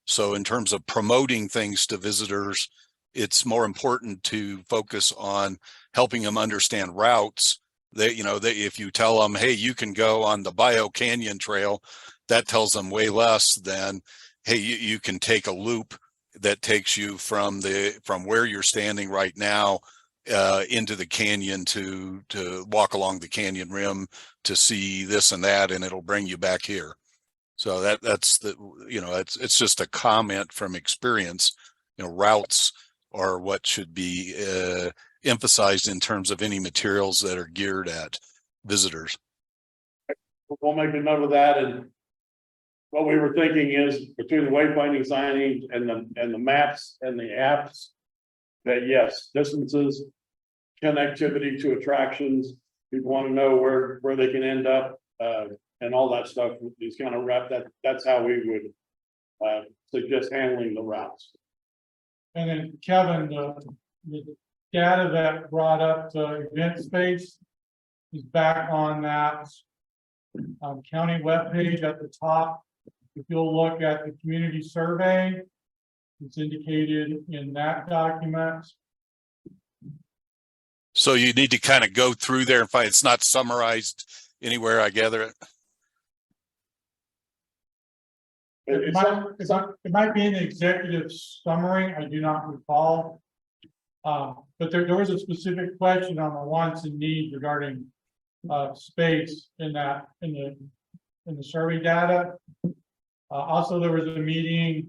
F: So in terms of promoting things to visitors, it's more important to focus on helping them understand routes. If you tell them, hey, you can go on the Bio Canyon Trail, that tells them way less than, hey, you can take a loop that takes you from where you're standing right now into the canyon to walk along the canyon rim to see this and that, and it'll bring you back here. So that's it's just a comment from experience. Routes are what should be emphasized in terms of any materials that are geared at visitors.
B: We'll make a note of that. And what we were thinking is between the wayfinding signage and the maps and the apps, that yes, distances, connectivity to attractions, people want to know where they can end up, and all that stuff is kind of wrapped. That's how we would suggest handling the routes.
A: And then Kevin, the data that brought up the event space is back on that county webpage at the top. If you'll look at the community survey, it's indicated in that document.
F: So you need to kind of go through there and find, it's not summarized anywhere, I gather it.
A: It might be in the executive summary, I do not recall. But there was a specific question on the wants and needs regarding space in the survey data. Also, there was a meeting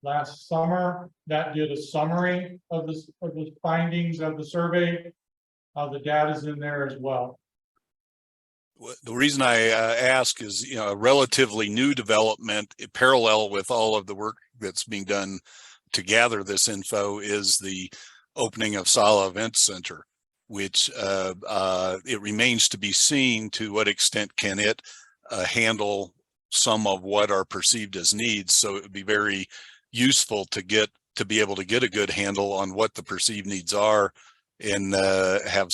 A: last summer that did a summary of the findings of the survey. The data's in there as well.
F: The reason I ask is, a relatively new development parallel with all of the work that's being done to gather this info is the opening of Sala Event Center, which it remains to be seen to what extent can it handle some of what are perceived as needs. So it would be very useful to be able to get a good handle on what the perceived needs are, and have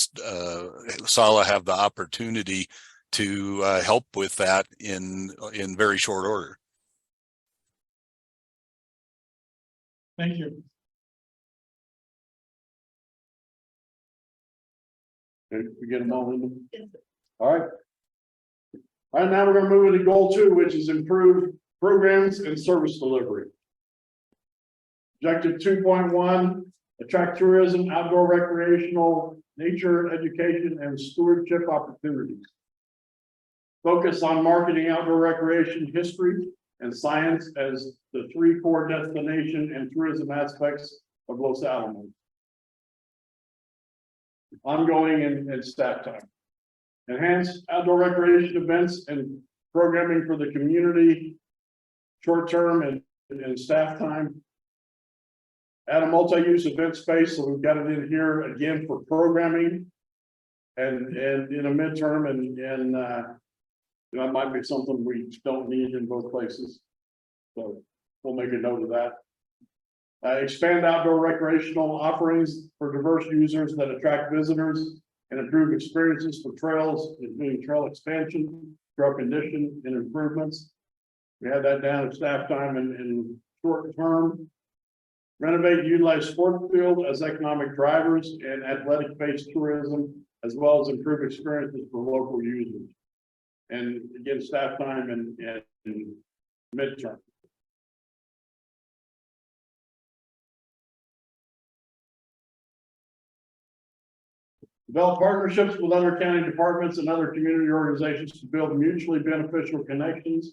F: Sala have the opportunity to help with that in very short order.
A: Thank you.
B: Okay, we get them all in them? All right. All right, now we're gonna move into goal 2, which is improve programs and service delivery. Objective 2.1, attract tourism, outdoor recreational, nature, education, and stewardship opportunities. Focus on marketing outdoor recreation history and science as the 3 core destination and tourism aspects of Los Alamos. Ongoing and staff time. Enhance outdoor recreation events and programming for the community, short-term and staff time. Add a multi-use event space, so we've got it in here again for programming. And in a midterm and that might be something we don't need in both places. So we'll make a note of that. Expand outdoor recreational offerings for diverse users that attract visitors and improve experiences for trails, including trail expansion, trail condition and improvements. We had that down at staff time and short term. Renovate and utilize sport field as economic drivers and athletic-based tourism, as well as improve experiences for local users. And again, staff time and midterm. Develop partnerships with other county departments and other community organizations to build mutually beneficial connections,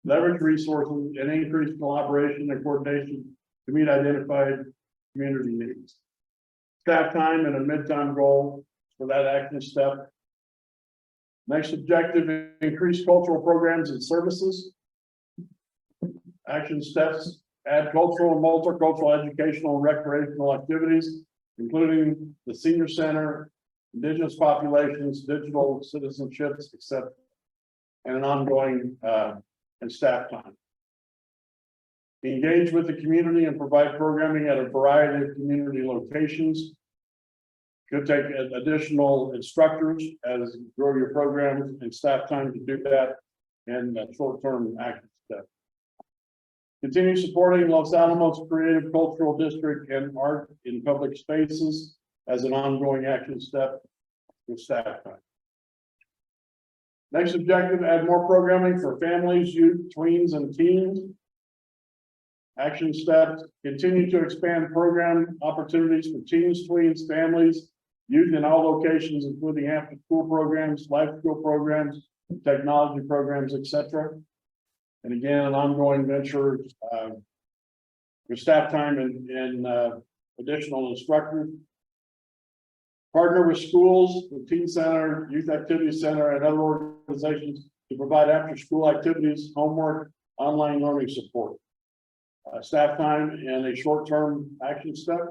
B: leverage resources, and increase collaboration and coordination to meet identified community needs. Staff time and a midtime goal for that action step. Next objective, increase cultural programs and services. Action steps, add cultural and multicultural educational and recreational activities, including the senior center, indigenous populations, digital citizenships, etc. And an ongoing and staff time. Engage with the community and provide programming at a variety of community locations. Could take additional instructors as you grow your programs and staff time to do that, and short-term action step. Continue supporting Los Alamos Creative Cultural District and art in public spaces as an ongoing action step with staff time. Next objective, add more programming for families, youth, tweens, and teens. Action steps, continue to expand program opportunities for teens, tweens, families, youth in all locations, including after school programs, life skill programs, technology programs, etc. And again, an ongoing venture with staff time and additional instructors. Partner with schools, the Teen Center, Youth Activity Center, and other organizations to provide after-school activities, homework, online learning support. Staff time and a short-term action step.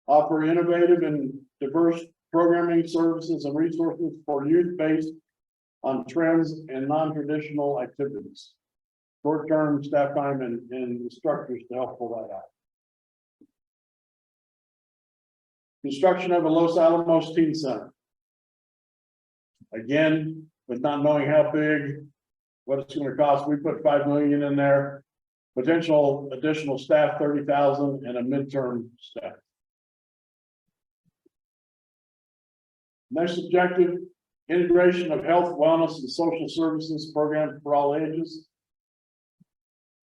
B: Offer innovative and diverse programming services and resources for youth based on trends and non-traditional activities. Short-term staff time and instructors to help pull that out. Construction of a Los Alamos Teen Center. Again, with not knowing how big, what it's going to cost, we put $5 million in there. Potential additional staff, 30,000, and a midterm staff. Next objective, integration of health, wellness, and social services programs for all ages.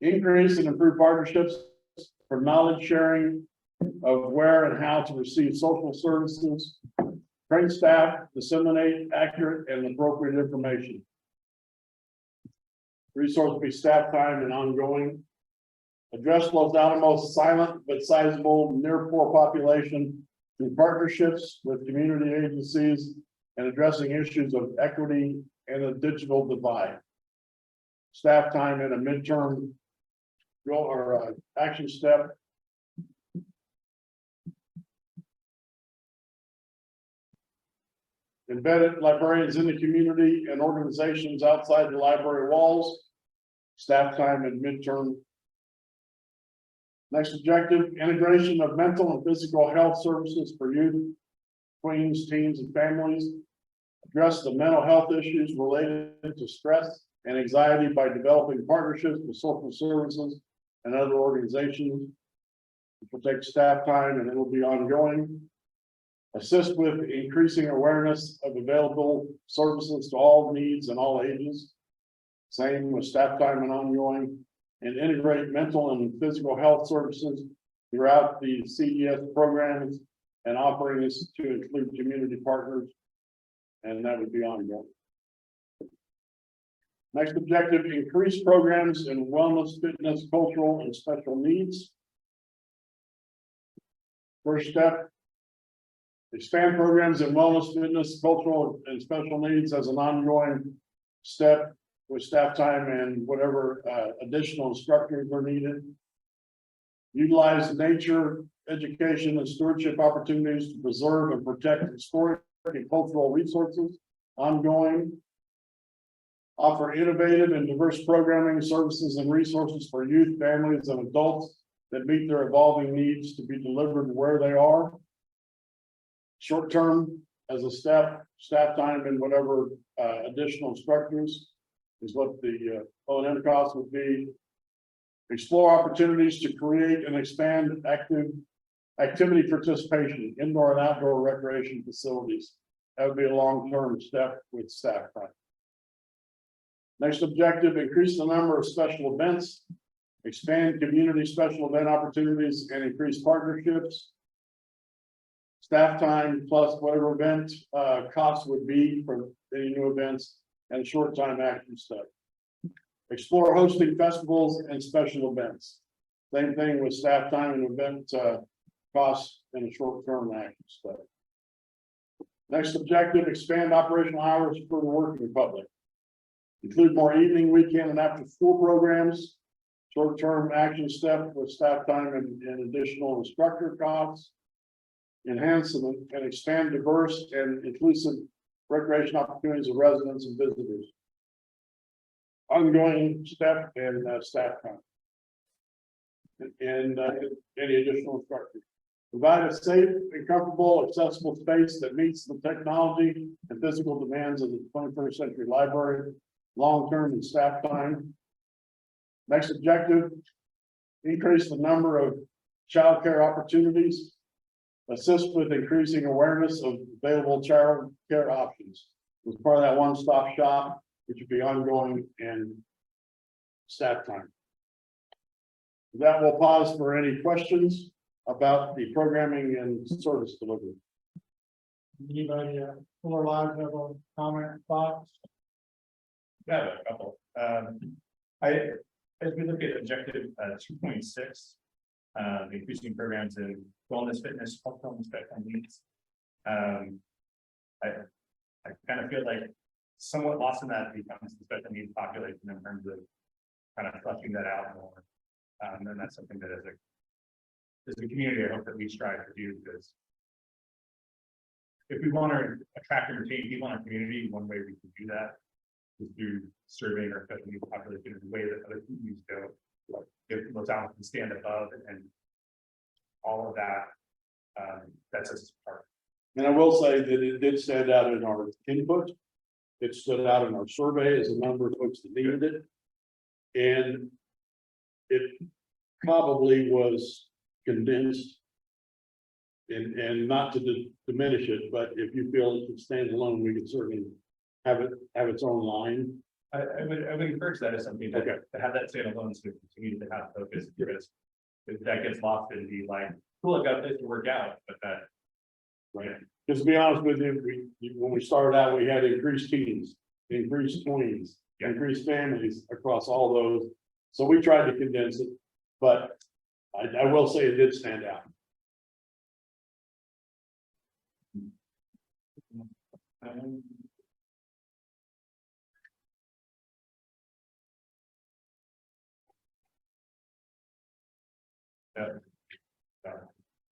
B: Increase and improve partnerships for knowledge sharing of where and how to receive social services. Train staff, disseminate accurate and appropriate information. Resource will be staff time and ongoing. Address Los Alamos silent but sizable near poor population through partnerships with community agencies and addressing issues of equity and a digital divide. Staff time and a midterm goal or action step. Embedded librarians in the community and organizations outside the library walls. Staff time and midterm. Next objective, integration of mental and physical health services for youth, tweens, teens, and families. Address the mental health issues related to stress and anxiety by developing partnerships with social services and other organizations. It will take staff time and it will be ongoing. Assist with increasing awareness of available services to all needs and all ages. Same with staff time and ongoing, and integrate mental and physical health services throughout the CES programs and offerings to include community partners. And that would be ongoing. Next objective, increase programs in wellness, fitness, cultural, and special needs. First step, expand programs in wellness, fitness, cultural, and special needs as an ongoing step with staff time and whatever additional instructors are needed. Utilize nature, education, and stewardship opportunities to preserve and protect historic and cultural resources ongoing. Offer innovative and diverse programming, services, and resources for youth, families, and adults that meet their evolving needs to be delivered where they are. Short term, as a step, staff time and whatever additional instructors is what the O&M cost would be. Explore opportunities to create and expand activity participation, indoor and outdoor recreation facilities. That would be a long-term step with staff time. Next objective, increase the number of special events, expand community special event opportunities, and increase partnerships. Staff time plus whatever event costs would be for any new events, and short time action step. Explore hosting festivals and special events. Same thing with staff time and event costs and a short-term action step. Next objective, expand operational hours for the working public. Include more evening, weekend, and after-school programs. Short-term action step with staff time and additional instructor costs. Enhance and expand diverse and inclusive recreation opportunities of residents and visitors. Ongoing step and staff time. And any additional instructors. Provide a safe and comfortable, accessible space that meets the technology and physical demands of the 21st century library, long-term and staff time. Next objective, increase the number of child care opportunities. Assist with increasing awareness of available child care options. As part of that one-stop shop, which would be ongoing and staff time. That will pause for any questions about the programming and service delivery.
A: Anybody, full or live have a comment, thoughts?
G: Yeah, a couple. As we look at objective 2.6, increasing programs in wellness, fitness, health, and special needs. I kind of feel like somewhat lost in that becomes the special needs population in terms of kind of fleshing that out more. And that's something that as a community, I hope that we strive to do, because if we want to attract and retain people in our community, one way we can do that is through surveying our special needs population in a way that other communities don't. Like if those out and stand above and all of that, that sets us apart.
B: And I will say that it did stand out in our input. It stood out in our survey as a number of folks that needed it. And it probably was condensed. And not to diminish it, but if you feel it stands alone, we could certainly have its own line.
G: I would encourage that as something to,
B: Okay.
G: to have that stand alone, so we continue to have focus, because if that gets lost in the like, cool, I've got this to work out, but that.
B: Right. Because to be honest with you, when we started out, we had increased teens, increased tweens,
G: Yeah.
B: increased families across all those. So we tried to condense it, but I will say it did stand out.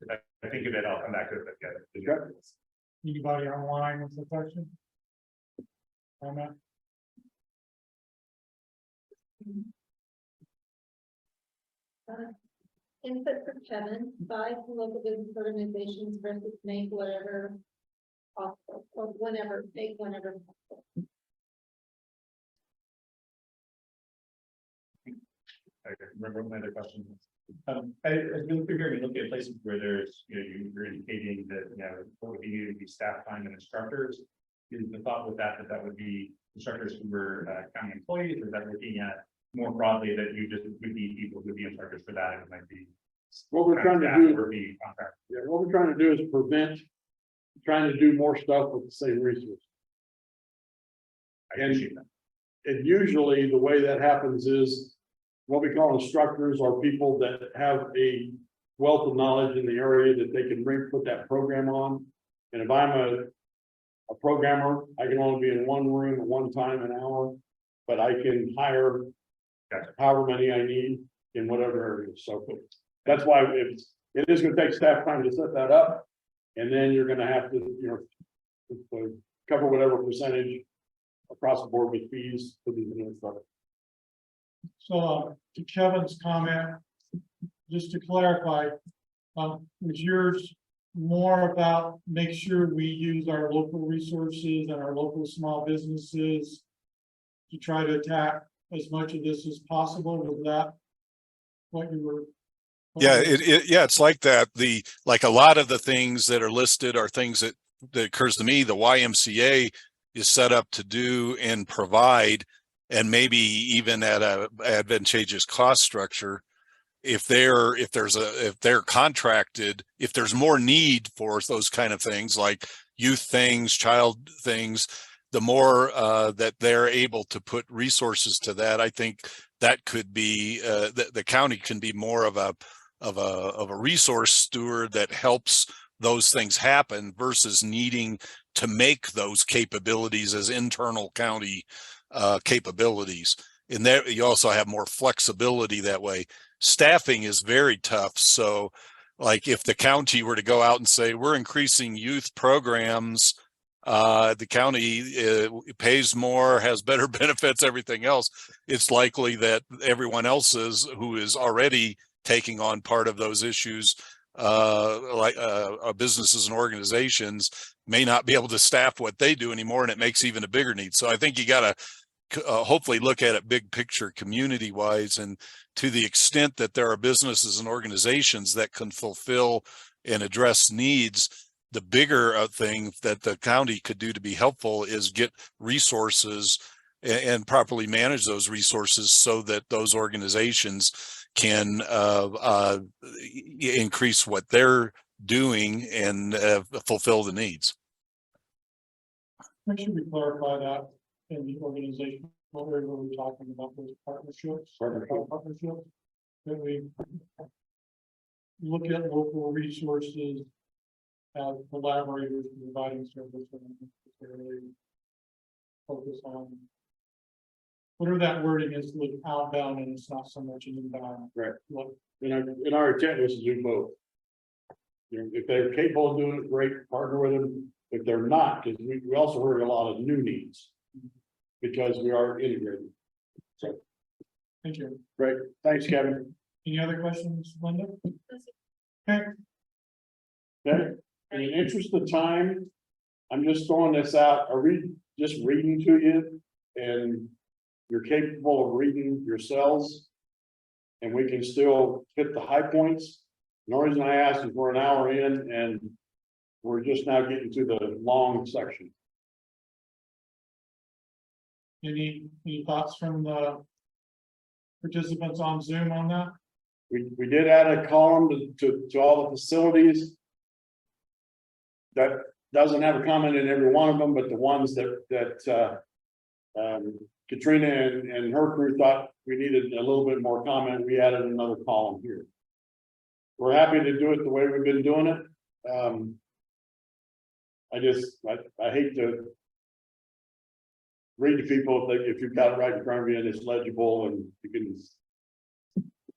G: If I think of it, I'll come back to it, but yeah.
B: Okay.
A: Anybody online with a question? Comment?
D: Input for Kevin, 5 local business organizations versus make whatever possible, or whenever, make whenever possible.
G: I remember my other question. As we look through here, we look at places where there's, you're indicating that, what would be needed to be staff time and instructors. Is the thought with that, that would be instructors who were county employees, or is that looking at more broadly that you just would need people who would be instructors for that, and it might be.
B: What we're trying to
G: staff
B: do,
G: Or be contract.
B: yeah, what we're trying to do is prevent trying to do more stuff with the same resource.
G: I appreciate that.
B: And usually the way that happens is what we call instructors are people that have a wealth of knowledge in the area that they can put that program on. And if I'm a programmer, I can only be in one room at one time an hour, but I can hire however many I need in whatever area. So that's why it is going to take staff time to set that up. And then you're going to have to, cover whatever percentage across the board with fees for these new stuff.
A: So to Kevin's comment, just to clarify, was yours more about make sure we use our local resources and our local small businesses to try to attack as much of this as possible? Was that what you were?
F: Yeah, it's like that. Like a lot of the things that are listed are things that occurs to me, the YMCA is set up to do and provide, and maybe even at a advantageous cost structure. If they're contracted, if there's more need for those kind of things like youth things, child things, the more that they're able to put resources to that, I think that could be the county can be more of a resource steward that helps those things happen versus needing to make those capabilities as internal county capabilities. And there you also have more flexibility that way. Staffing is very tough. So like if the county were to go out and say, we're increasing youth programs, the county pays more, has better benefits, everything else, it's likely that everyone else's who is already taking on part of those issues, like businesses and organizations may not be able to staff what they do anymore, and it makes even a bigger need. So I think you got to hopefully look at it big picture, community wise, and to the extent that there are businesses and organizations that can fulfill and address needs, the bigger thing that the county could do to be helpful is get resources and properly manage those resources so that those organizations can increase what they're doing and fulfill the needs.
A: Make sure we clarify that in the organization, what area were we talking about, those partnerships? Partnerships, that we look at local resources as collaborators providing service and necessarily focus on whatever that wording is, look outbound and it's not so much an inbound.
B: Right.
A: Look,
B: In our intent was to do both. If they're capable of doing it, great, partner with them. If they're not, because we also heard a lot of new needs because we are integrated. So,
A: thank you.
B: great. Thanks, Kevin.
A: Any other questions, Linda? Okay,
B: Okay. In the interest of time, I'm just throwing this out. Are we just reading to you? And you're capable of reading yourselves? And we can still hit the high points? The only reason I asked is we're an hour in and we're just now getting to the long section.
A: any thoughts from the participants on Zoom on that?
B: We did add a column to all the facilities. That doesn't have a comment in every one of them, but the ones that Katrina and her crew thought we needed a little bit more comment, we added another column here. We're happy to do it the way we've been doing it. I hate to read to people if you've got it right in front of you and it's legible and you can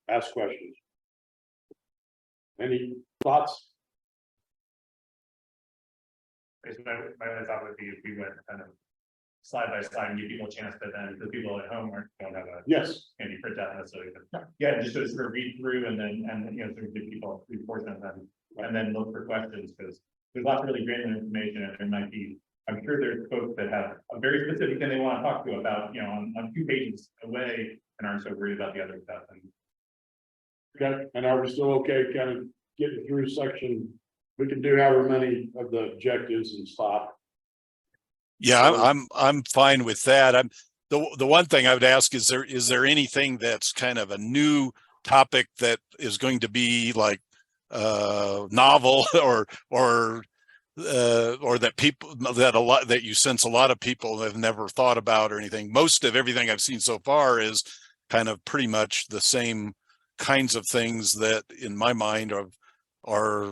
B: ask questions. Any thoughts?
G: My only thought would be if we went kind of slide by slide and give people a chance to then, the people at home don't have a
B: Yes.
G: handy printout necessarily. Yeah, just to sort of read through and then, sort of give people a portion of them and then look for questions, because there's lots of really granular information and there might be, I'm sure there's folks that have a very specific thing they want to talk to about, on 2 pages away and aren't so worried about the other stuff. And
B: Okay, and are we still okay kind of getting through section? We can do however many of the objectives and stop.
F: Yeah, I'm fine with that. The one thing I would ask is there anything that's kind of a new topic that is going to be like novel or that people that you sense a lot of people have never thought about or anything. Most of everything I've seen so far is kind of pretty much the same kinds of things that in my mind are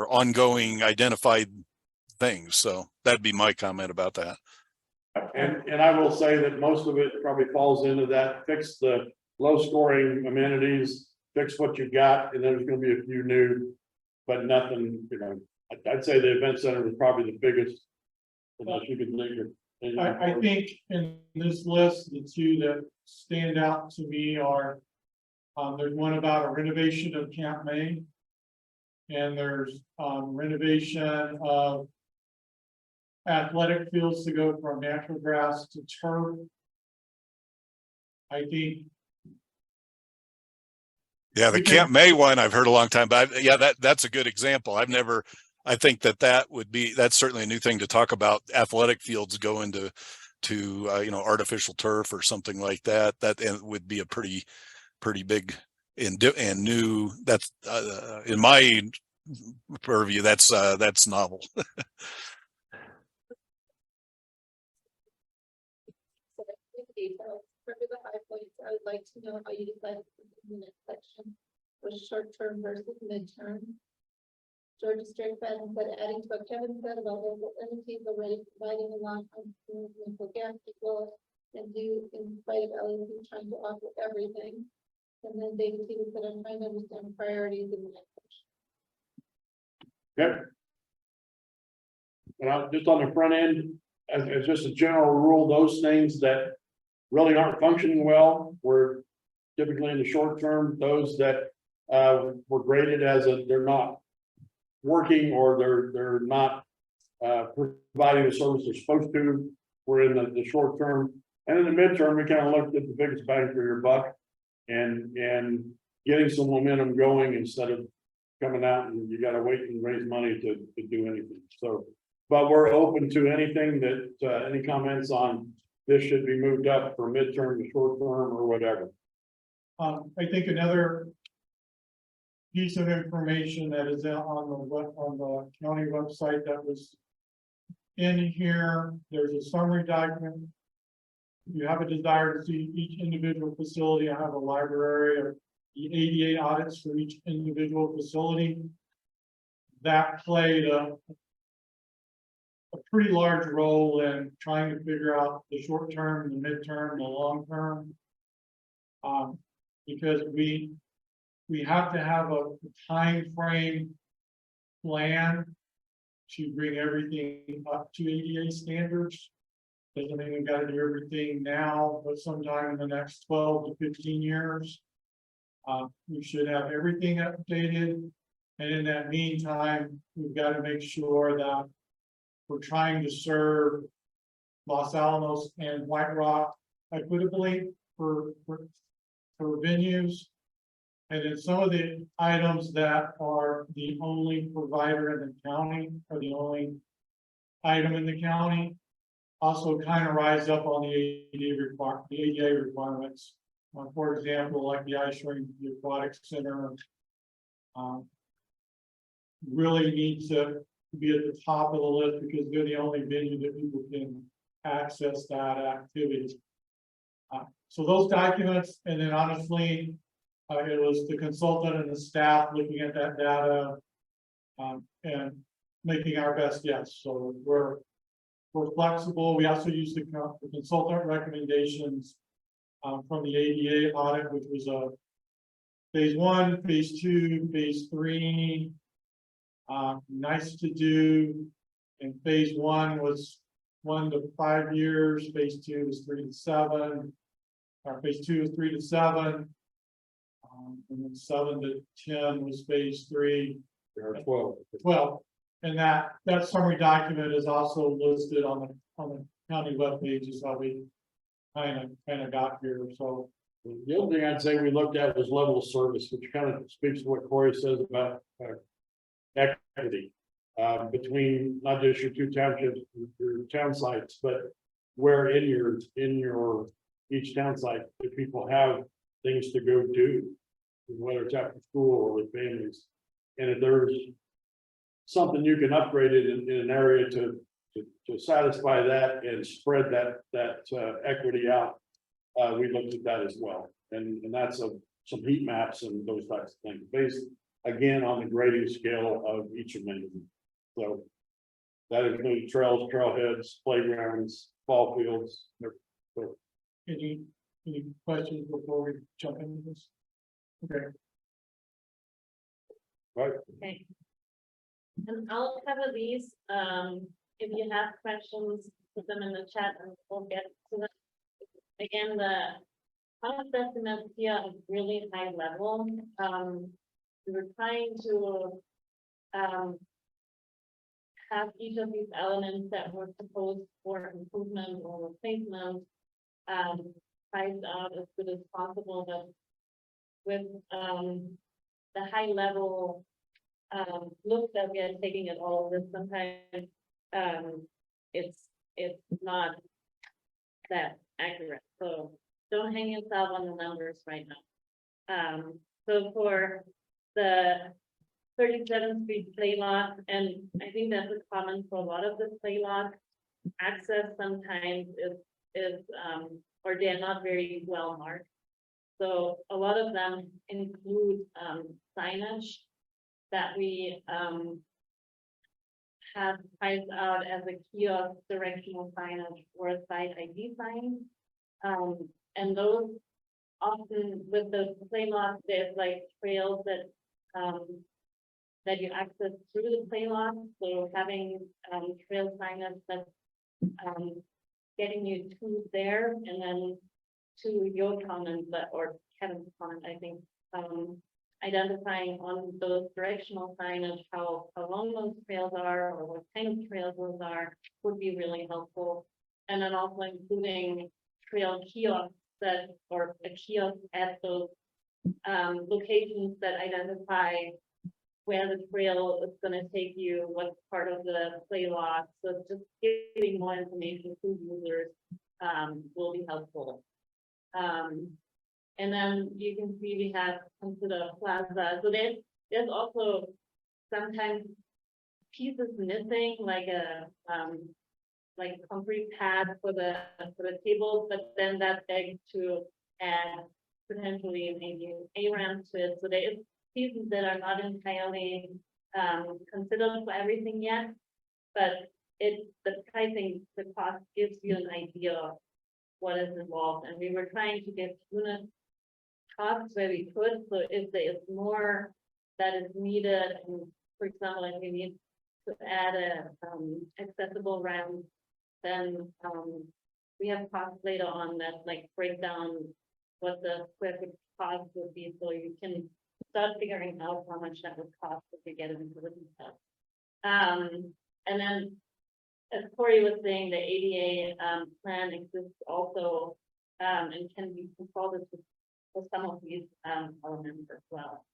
F: ongoing identified things. So that'd be my comment about that.
B: And I will say that most of it probably falls into that, fix the low scoring amenities, fix what you got, and there's gonna be a few new, but nothing, you know, I'd say the event center was probably the biggest. Unless you can think of.
A: I think in this list, the two that stand out to me are, there's one about a renovation of Camp Maine. And there's, renovation of athletic fields to go from natural grass to turf. I think.
F: Yeah, the Camp May one I've heard a long time, but yeah, that's a good example. I think that's certainly a new thing to talk about. Athletic fields go into artificial turf or something like that. That would be a pretty big and new. That's in my purview. That's novel.
D: For the high points, I would like to know how you decide the next section was short-term versus midterm. Georgia Straight Fed said adding to what Kevin said about local entities already providing a long-term mental gap equal and do in spite of LAP trying to offer everything. And then David Stevens said I'm trying to understand priorities in the next section.
B: Okay. And just on the front end, as just a general rule, those things that really aren't functioning well, were typically in the short term, those that were graded as they're not working or they're not providing the service they're supposed to, were in the short term. And in the midterm, we kind of looked at the biggest bang for your buck and getting some momentum going instead of coming out and you got to wait and raise money to do anything. So, but we're open to anything that any comments on this should be moved up for midterm to short term or whatever.
A: I think another piece of information that is out on the county website that was in here, there's a summary document. If you have a desire to see each individual facility, I have a library of the ADA audits for each individual facility. That played a pretty large role in trying to figure out the short term, the midterm, the long term. Because we have to have a time frame plan to bring everything up to ADA standards. Doesn't mean we've got to do everything now, but sometime in the next 12 to 15 years. We should have everything updated. And in that meantime, we've got to make sure that we're trying to serve Los Alamos and White Rock equitably for venues. And then some of the items that are the only provider in the county or the only item in the county also kind of rise up on the ADA requirements. For example, like the ice rink, the aquatic center, really needs to be at the top of the list because they're the only venue that people can access that activity. So those documents, and then honestly, it was the consultant and the staff looking at that data and making our best guess. So we're flexible. We also use the consultant recommendations from the ADA audit, which was a phase 1, phase 2, phase 3. Nice to do. And phase 1 was 1 to 5 years. Phase 2 was 3 to 7. Phase 2 is 3 to 7. And then 7 to 10 was phase 3.
B: There are 12.
A: 12. And that summary document is also listed on the county webpage is how we kind of got here. So
B: The other thing I'd say we looked at was level of service, which kind of speaks to what Corey says about equity. Between not just your two townships, your town sites, but where in your each town site, do people have things to go do? Whether it's after school or with families, and if there's something you can upgrade it in an area to satisfy that and spread that equity out. We looked at that as well, and that's some heat maps and those types of things, based again on the grading scale of each of them. So that includes trails, trailheads, playgrounds, ball fields.
A: Any questions before we jump into this? Okay.
C: Okay. And I'll cover these, if you have questions, put them in the chat and we'll get to them. Again, the cost estimates here are really high level. We were trying to, have each of these elements that were proposed for improvement or replacement, priced out as good as possible, but with, the high level look that we are taking at all of this, sometimes it's not that accurate. So don't hang yourself on the numbers right now. So for the 37th Street play lot, and I think that's a common for a lot of the play lot, access sometimes is or they're not very well marked. So a lot of them include signage that we have priced out as a kiosk directional signage or a site ID sign. And those often with the play lot, there's like trails that you access through the play lot. So having trail signage that's getting you to there, and then to your comment, or Kevin's comment, I think, identifying on those directional signage, how long those trails are, or what kind of trails those are, would be really helpful. And then also including trail kiosks or a kiosk at those locations that identify where the trail is going to take you, what part of the play lot. So just giving more information to users will be helpful. And then you can see we have consider plaza. So there's also sometimes pieces missing, like a concrete pad for the tables, but then that begs to add potentially maybe a ramp to it. So there is pieces that are not entirely considered for everything yet, but the pricing, the cost gives you an idea of what is involved, and we were trying to get unit costs where we could. So if there is more that is needed, and for example, if we need to add a accessible ramp, then we have costs later on that like break down what the square foot cost would be, so you can start figuring out how much that would cost if you get into the details. And then, as Corey was saying, the ADA plan exists also and can be controlled for some of these elements as well.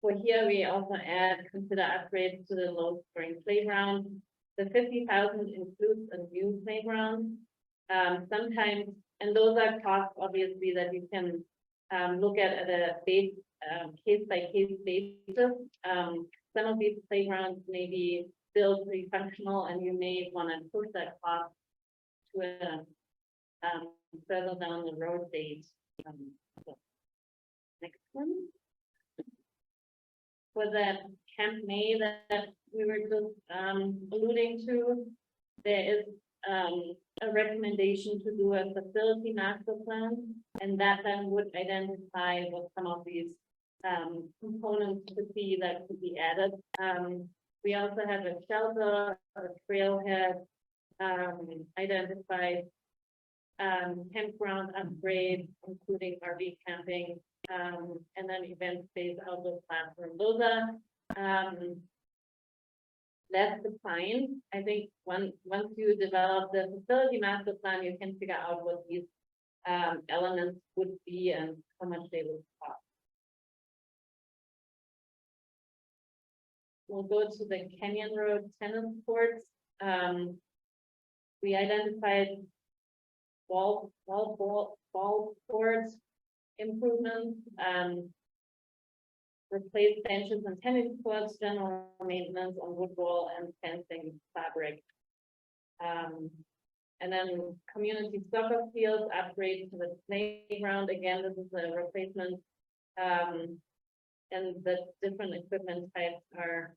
C: For here, we also consider upgrades to the Low Spring playground. The 50,000 includes a new playground. Sometimes, and those are costs obviously that you can look at a base case by case basis. Some of these playgrounds may be still pretty functional, and you may want to push that cost to a further down the road date. So next one. For that Camp May that we were just alluding to, there is a recommendation to do a facility master plan, and that then would identify what some of these components to see that could be added. We also have a shelter, a trailhead, identified campground upgrade, including RV camping, and then event space, outdoor classroom. Those are less defined. I think once you develop the facility master plan, you can figure out what these elements would be and how much they would cost. We'll go to the Canyon Road tennis courts. We identified ball courts improvements, replace benches and tennis courts, general maintenance on wood wall and fencing fabric. And then community soccer fields, upgrade to the playground. Again, this is a replacement. And the different equipment types are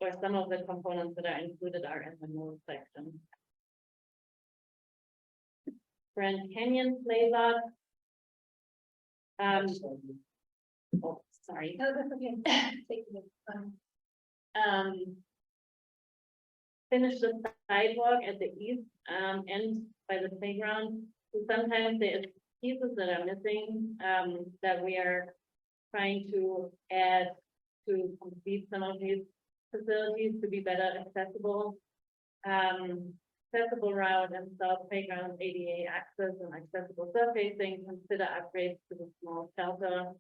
C: or some of the components that are included are in the notes section. Grand Canyon play lot. Oh, sorry.
D: No, that's okay. Take it.
C: Finish the sidewalk at the east end by the playground. So sometimes there's pieces that are missing that we are trying to add to complete some of these facilities to be better accessible. Accessible route and south playground, ADA access and accessible surfacing, consider upgrades to the small shelter,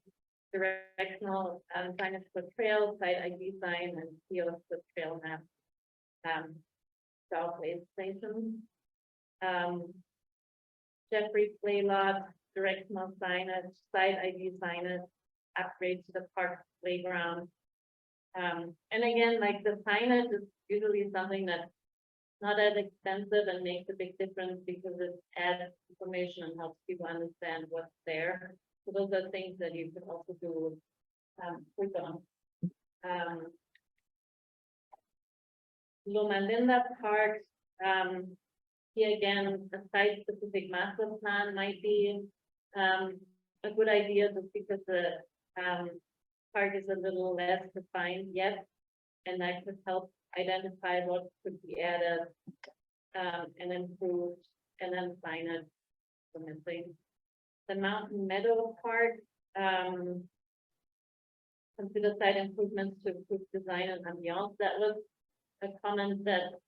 C: directional signage for trails, site ID sign and kiosk with trail map. South Way Station. Jeffrey Play Lot, directional signage, site ID signage, upgrade to the park playground. And again, like the signage is usually something that's not as expensive and makes a big difference because it adds information and helps people understand what's there. So those are things that you could also do quick on. Loma Linda Park, here again, a site-specific master plan might be a good idea just because the park is a little less defined yet, and that could help identify what could be added and improved, and then sign it permanently. The Mountain Meadow Park, consider site improvements to improve design and ambiance. That was a comment that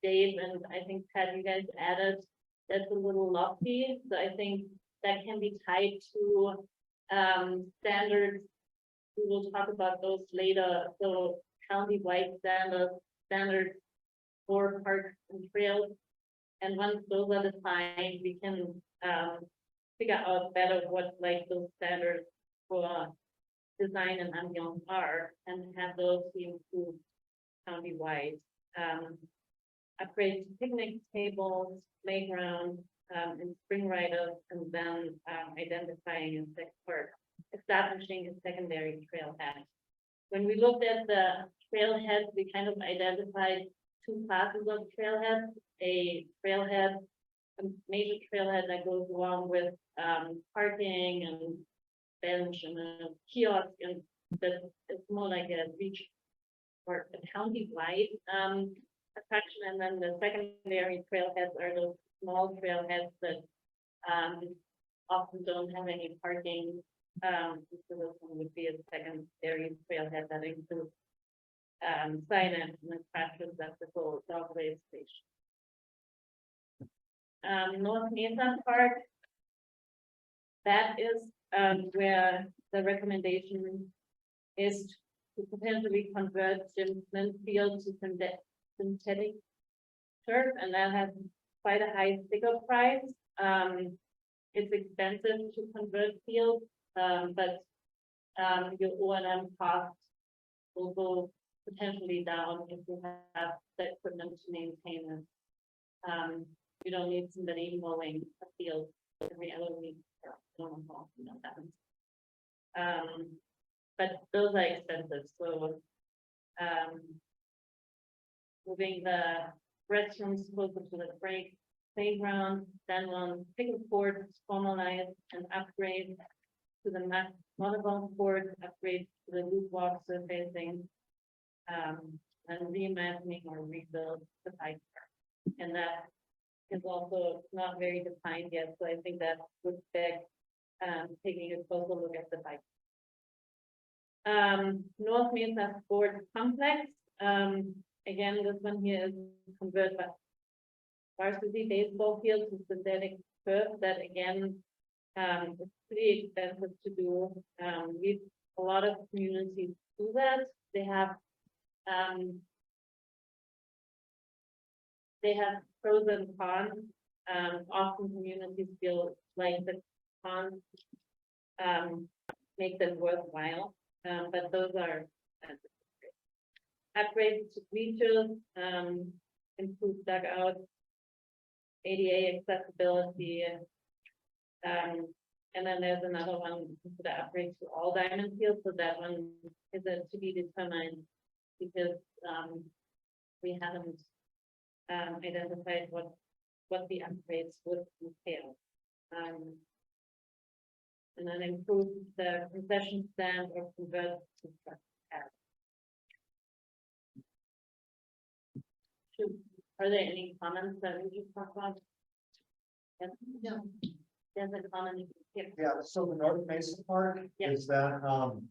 C: Dave and I think Pat, you guys added. That's a little lofty, so I think that can be tied to standards. We will talk about those later. So county-wide standards for parks and trails, and once those are defined, we can figure out better what like those standards for design and ambiance are, and have those be improved county-wide. Upgrade to picnic tables, playground, and spring riders, and then identifying establishing a secondary trailhead. When we looked at the trailheads, we kind of identified two classes of trailheads: a trailhead, a major trailhead that goes along with parking and bench and a kiosk, and that it's more like a beach or a county-wide attraction. And then the secondary trailheads are those small trailheads that often don't have any parking. So this one would be a secondary trailhead that includes signage and attractions at the full Southway Station. North Mesa Park, that is where the recommendation is to potentially convert Jim Flint Field to synthetic turf, and that has quite a high sticker price. It's expensive to convert fields, but your O&M costs will go potentially down if you have the equipment to maintain it. You don't need somebody mowing a field every other week. But those are expensive, so moving the restrooms closer to the playground, then on pickle courts, formalize and upgrade to the volleyball court, upgrade to the loop walk surfacing, and reimagining or rebuild the bike park. And that is also not very defined yet, so I think that would beg taking a closer look at the bike. North Mesa Sports Complex. Again, this one here is varsity baseball field to synthetic turf, that again, it's pretty expensive to do. A lot of communities do that. They have pros and cons. Often communities feel like the cons make them worthwhile, but those are upgrades to bleachers, improved dugouts, ADA accessibility, and then there's another one for the upgrade to all diamond fields, so that one is to be determined because we haven't identified what the upgrades would entail. And then improve the concession stand or convert to truck cab. Are there any comments that we can talk about? Yes,
D: No.
C: there's a comment here.
H: Yeah, so the North Mesa Park,
C: Yeah.
H: is that,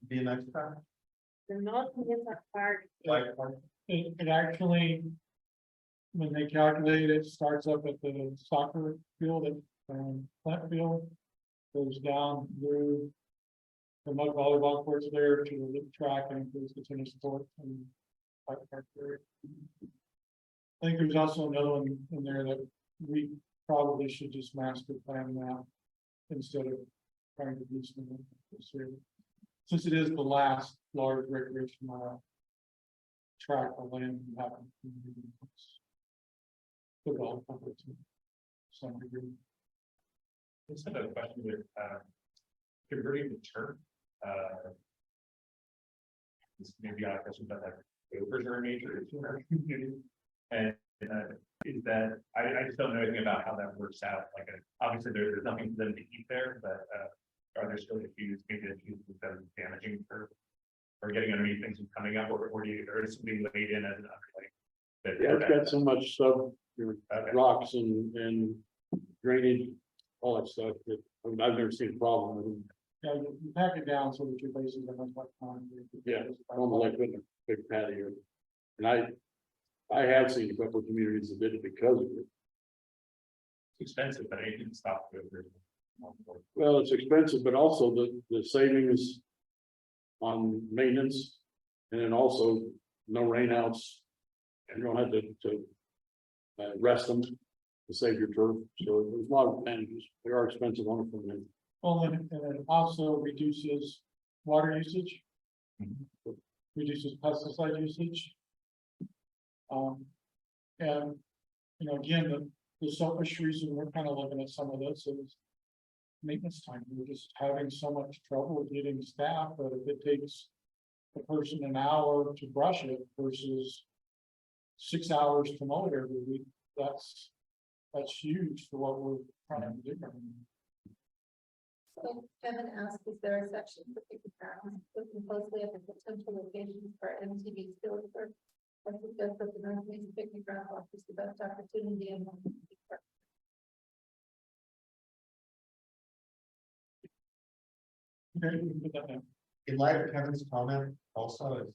H: BMX track?
C: The North Mesa Park,
H: Bike park?
A: It actually, when they calculate it, starts up at the soccer field at, Plant Field. Goes down through the mud volleyball courts there to the loop track and includes the tennis court and bike park area. I think there's also another one in there that we probably should just master plan that instead of trying to do something this year. Since it is the last large recreational track of land we have. Develop to some degree.
G: I just had a question with, converting the turf, this maybe a question about that, overs are a major issue in our community. And, is that, I just don't know anything about how that works out, like, obviously there's nothing for them to eat there, but, are there still issues, maybe issues with them damaging turf? Or getting underneath things and coming up, or is something laid in as an underlay? that-
B: Yeah, it's got so much stuff,
G: Okay.
B: rocks and drainage, all that stuff that, I mean, I've never seen a problem with them.
A: Yeah, you pack it down so that your bases are much like concrete.
B: Yeah, Almost like putting a big patio. And I have seen a couple of communities that did it because of it.
G: It's expensive, but it didn't stop the overs.
B: Well, it's expensive, but also the savings on maintenance. And then also no rainouts. And you don't have to rest them to save your turf. So there's a lot of advantages. They are expensive on it from them.
A: Well, and it also reduces water usage. Reduces pesticide usage. And, again, the selfish reason we're kind of looking at some of this is maintenance time. We're just having so much trouble getting staff, but if it takes a person an hour to brush it versus 6 hours to mow it every week, that's huge for what we're trying to do.
D: So Kevin asked, is there a section for picnic grounds, looking closely at the potential locations for MTV field work? I suggest that the North Mesa Picnic Ground offers the best opportunity and.
A: Okay, we can put that down.
H: In light of Kevin's comment also is,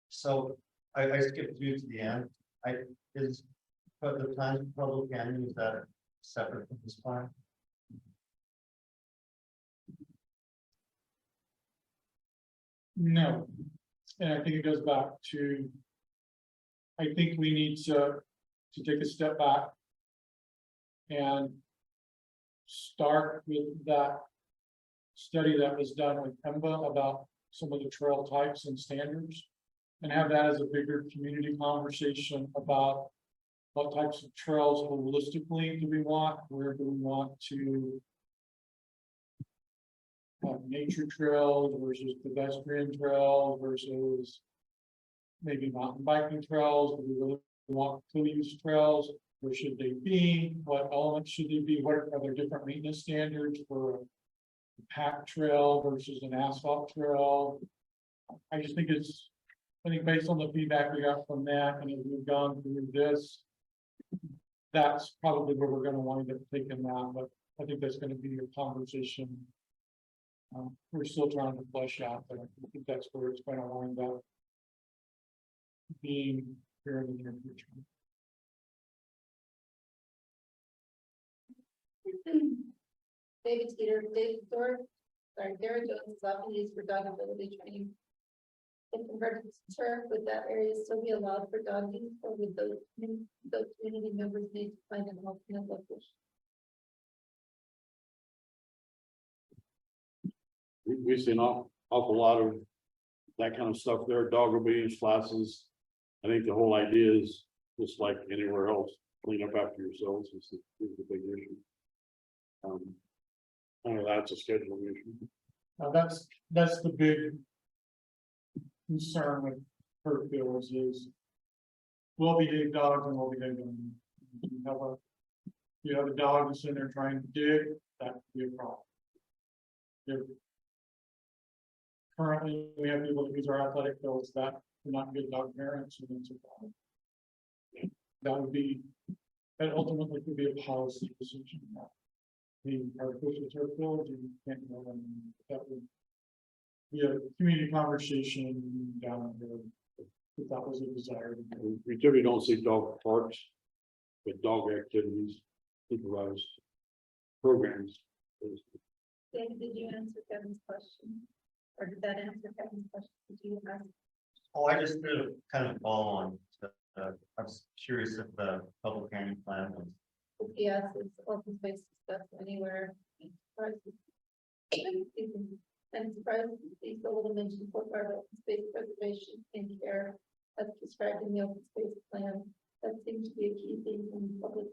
H: so I skipped through to the end. But the plans for public canyon, is that separate from this plan?
A: No, and I think it goes back to. I think we need to take a step back. And start with that. Study that was done with Pemba about some of the trail types and standards. And have that as a bigger community conversation about. What types of trails holistically do we want, where do we want to have nature trails versus pedestrian trails versus maybe mountain biking trails? Do we really want two-use trails? Where should they be? What elements should they be? What are there different maintenance standards for a packed trail versus an asphalt trail? I just think I think based on the feedback we got from that, and as we've gone through this, that's probably where we're going to wind up taking that, but I think that's going to be a conversation. We're still trying to flesh out, but I think that's where it's going to wind up being here in the near future.
D: David Teeter, Dara Jones is often used for dog ability training. If converted to turf, would that area still be allowed for dog use, or would those community members need to find an alternate location?
B: We see an awful lot of that kind of stuff there, dog obedience classes. I think the whole idea is just like anywhere else, clean up after yourselves is the big issue. I know that's a scheduling issue.
A: That's the big concern with turf fields is well-behaved dogs and well-behaved animals. You have a dog that's in there trying to dig, that could be a problem. Currently, we have people that use our athletic fields that are not good dog parents, and it's a problem. That ultimately could be a policy decision. The artificial turf fields, you can't go and that would be a community conversation down there. If that was a desire.
B: We typically don't see dog parks, but dog activities, supervised programs.
D: David, did you answer Kevin's question? Or did that answer Kevin's question? Did you ask?
H: Oh, I just did a kind of follow on to, I was curious if the public hearing plan was.
D: Yes, it's open space stuff anywhere. And surprised these little mention for our open space preservation and care as described in the open space plan. That seems to be a key thing in public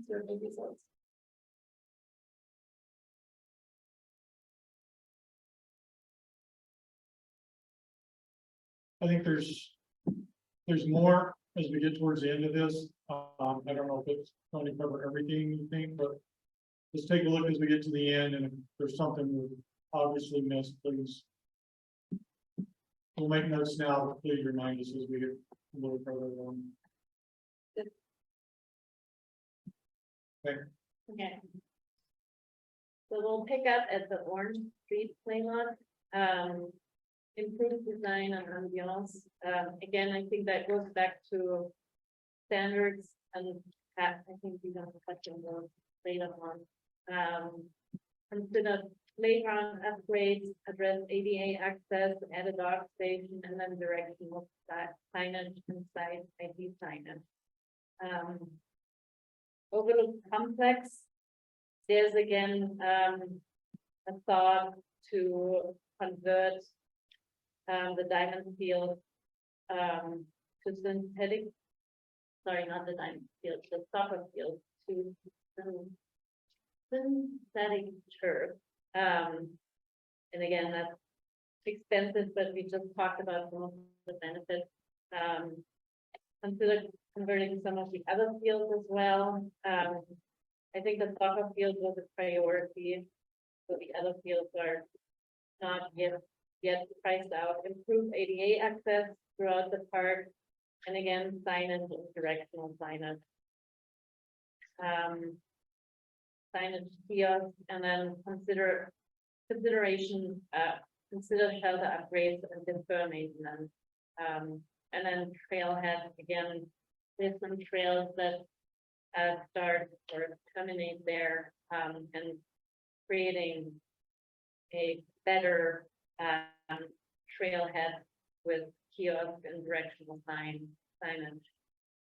D: survey results.
A: I think there's more as we get towards the end of this. I don't know if it's going to cover everything you think, but let's take a look as we get to the end, and if there's something we obviously missed, please. We'll make notes now, but please remind us as we get a little further along.
C: Okay. So we'll pick up at the Orange Street Playland. Improved design and ambiance. Again, I think that goes back to standards and I think we don't touch on those later on. Consider playground upgrades, address ADA access, add a dog station, and then directional signage and site ID signage. Overlook complex. There's again a thought to convert the diamond field to synthetic, sorry, not the diamond field, the soccer field to synthetic turf. And again, that's expensive, but we just talked about some of the benefits. Consider converting some of the other fields as well. I think the soccer field was a priority, so the other fields are not yet priced out. Improve ADA access throughout the park, and again, signage and directional signage. Signage kiosks, and then consider shelter upgrades and defer maintenance. And then trailhead, again, there's some trails that start or terminate there, and creating a better trailhead with kiosk and directional signage,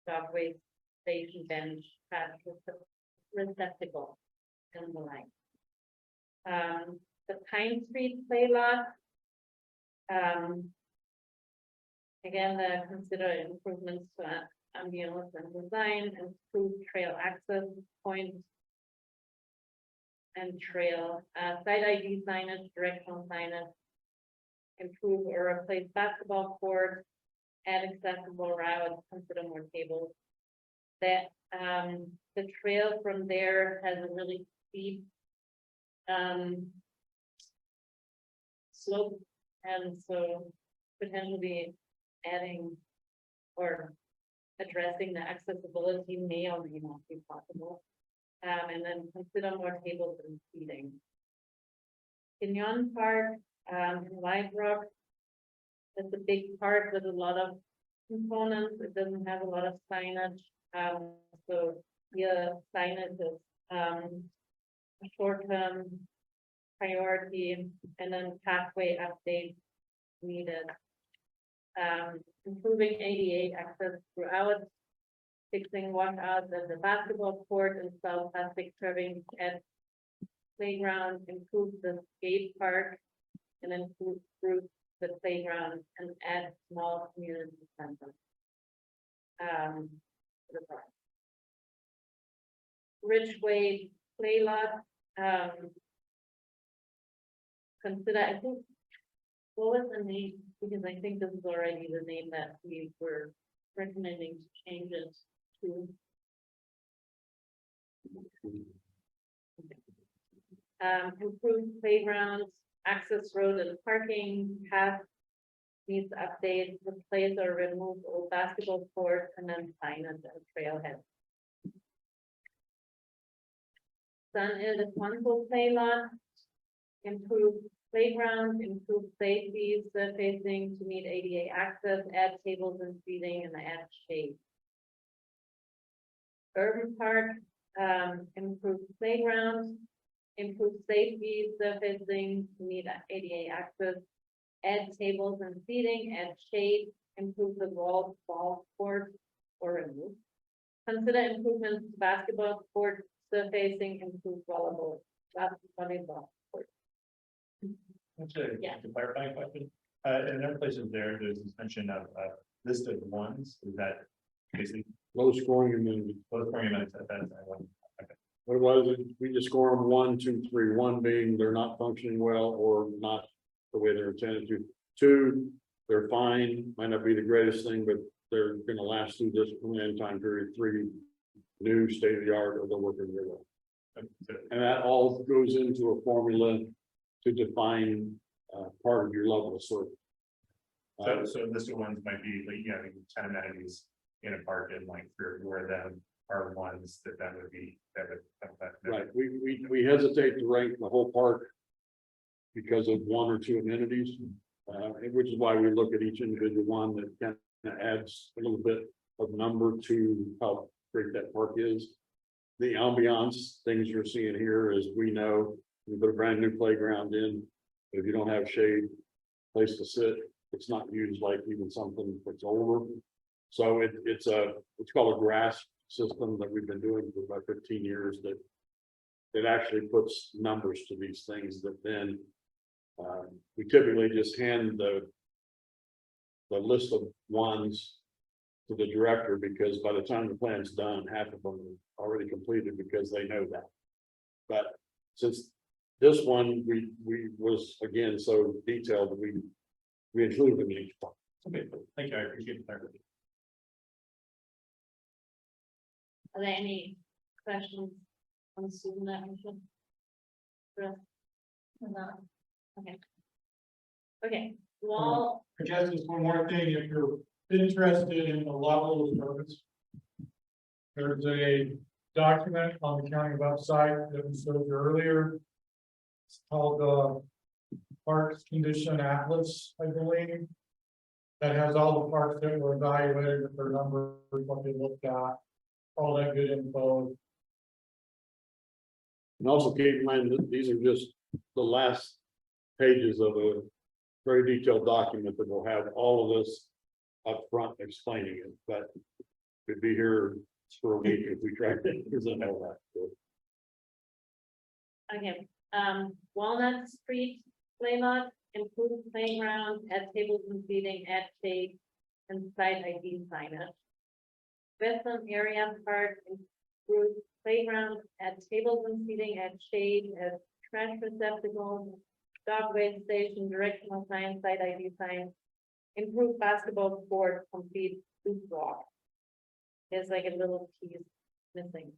C: dogway station bench, trash receptacle, and the like. The Pine Street play lot. Again, consider improvements to ambience and design, improve trail access points and trail, site ID signage, directional signage, improve or replace basketball court, add accessible routes, consider more tables. That the trail from there has a really steep slope, and so potentially adding or addressing the accessibility may or may not be possible. And then consider more tables and seating. Kenyon Park, in White Rock, that's a big park with a lot of components. It doesn't have a lot of signage. So here signage is a short-term priority, and then pathway update needed. Improving ADA access throughout, fixing washouts at the basketball court, install plastic curbing at playground, improve the skate park, and improve the playground and add small community center. To the park. Ridgeway play lot, consider, I think, what was the name? Because I think this is already the name that we were recommending to change it to. Improved playgrounds, access road and parking, path needs update, replace or remove old basketball court, and then signage and trailhead. San Ildefonso play lot, improve playground, improve safety, surfacing to meet ADA access, add tables and seating, and add shade. Urban Park, improve playground, improve safety, surfacing to meet ADA access, add tables and seating, add shade, improve the ball court or remove. Consider improvements to basketball court surfacing, improve volleyball court.
G: Actually,
C: Yeah.
G: to clarify a question, in other places there's this mention of list of ones, is that basically
B: Low scoring amenities.
G: both for minutes at that time?
B: What was it? We just score them 1, 2, 3. 1 being they're not functioning well or not the way they're intended to. 2, they're fine, might not be the greatest thing, but they're gonna last through this time period. 3, new state of the art, or they're working really well. And that all goes into a formula to define part of your level of service.
G: So list of ones might be like, you know, 10 amenities in a park, and like 3 or 4 of them are ones that would be, that would.
B: Right, we hesitate to rank the whole park because of 1 or 2 amenities, which is why we look at each individual one that kind of adds a little bit of number to how great that park is. The ambiance, things you're seeing here, as we know, we put a brand new playground in. If you don't have shade, place to sit, it's not used like even something that's older. So it's called a grass system that we've been doing for about 15 years, that it actually puts numbers to these things that then we typically just hand the list of ones to the director, because by the time the plan's done, half of them are already completed because they know that. But since this one, we was again so detailed that we included them in each part.
G: Okay, thank you, I appreciate the clarity.
C: Are there any questions on student admission? Chris?
D: No.
C: Okay. Okay, wall,
A: I guess there's one more thing, if you're interested in the level of service. There's a document on the county website that we showed you earlier. It's called Parks Condition Atlas, I believe. That has all the parks that were evaluated, their numbers, what they looked at, all that good info.
B: And also keep in mind that these are just the last pages of a very detailed document that will have all of this up front explaining it, but could be here for a week if we try to present all that. So,
C: okay, Walnut Street play lot, improved playground, add tables and seating, add shade, and site ID signage. Western area park, improved playground, add tables and seating, add shade, add trash receptacles, dog waste station, directional sign, site ID sign, improve basketball court, complete loop walk. There's like a little piece missing.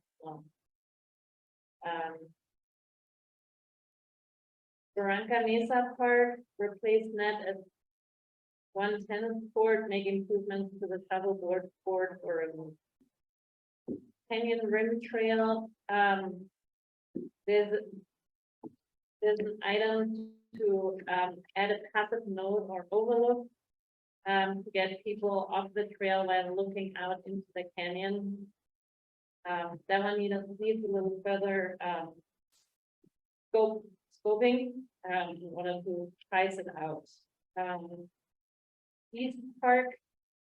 C: Barranca Mesa Park, replace net at 1 tennis court, make improvements to the shuffleboard court or remove. Canyon Rim Trail, there's an item to add a passive note or overlook to get people off the trail while looking out into the canyon. That one needs a little further scoping, in order to price it out. East Park,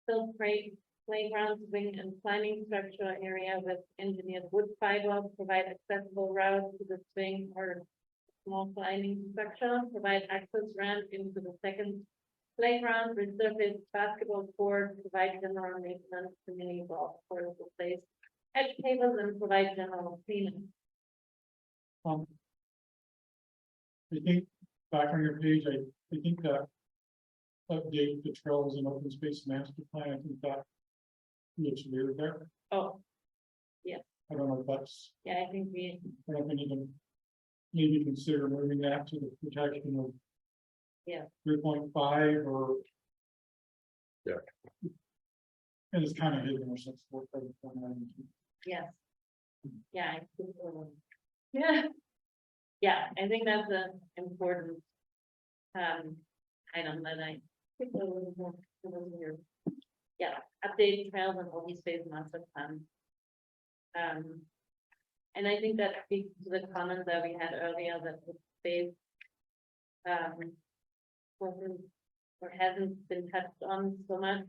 C: Phil Craig Playground, swing and climbing structure area with engineered wood fiber, provide accessible routes to the swing or small climbing structure, provide access ramp into the second playground, resurface basketball court, provide general maintenance, community golf course, replace edge tables and provide general cleaning.
A: I think back on your page, I think that update the trails and open space master plan, I think that looks weird there.
C: Oh,
A: I don't know if that's,
C: yeah, I think we,
A: I don't think you can maybe consider moving that to the protection of
C: Yeah.
A: 3.5 or.
B: Yeah.
A: And it's kind of hidden or something.
C: yes. Yeah. I think, yeah. Yeah, I think that's an important item that I think a little more, a little here. Yeah, updating trails and open space master plan. And I think that speaks to the comment that we had earlier that the space wasn't or hasn't been touched on so much.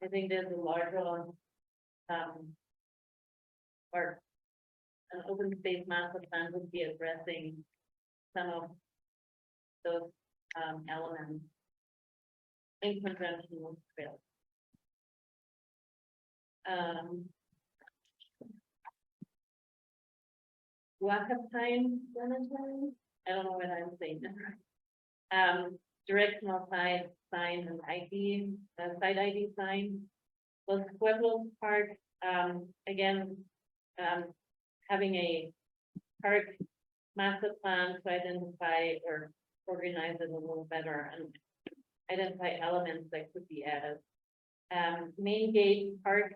C: I think there's a larger or an open space master plan would be addressing some of those elements in conjunction with trails. Wakapine cemetery, I don't know what I'm saying. Directional sign and ID, site ID sign. Los Pueblos Park, again, having a park master plan to identify or organize it a little better and identify elements that could be added. Main Gate Park,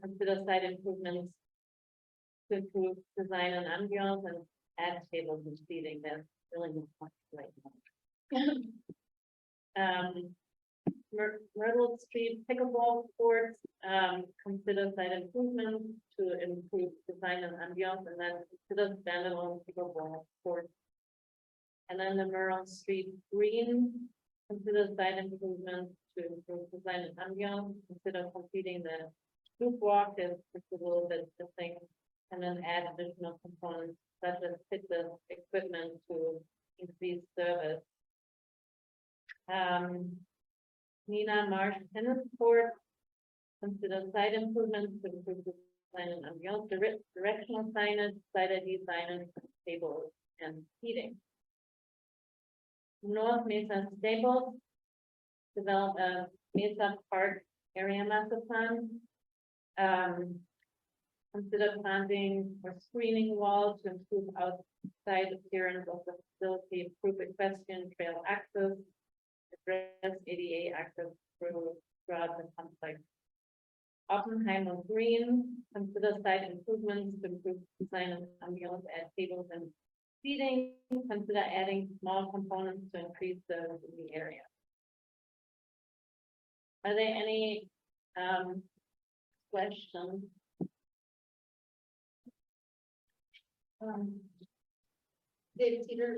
C: consider site improvements to improve design and ambiance and add tables and seating. That's really much right now. Myrtle Street pickleball courts, consider site improvements to improve design and ambiance, and then consider standalone pickleball courts. And then the Myrtle Street Green, consider site improvements to improve design and ambiance, consider completing the loop walk, that's a little bit missing, and then add additional components such as fitness equipment to increase service. Nina Marsh Tennis Court, consider site improvements to improve design and ambiance, directional signage, site ID signage, tables and seating. North Mesa Stables, develop a Mesa Park area master plan. Consider planting or screening walls to improve outside appearance of the facility, improve equestrian trail access, address ADA access throughout the complex. Oppenheimer Green, consider site improvements to improve design and ambiance, add tables and seating, consider adding small components to increase service in the area. Are there any questions?
D: David Teeter,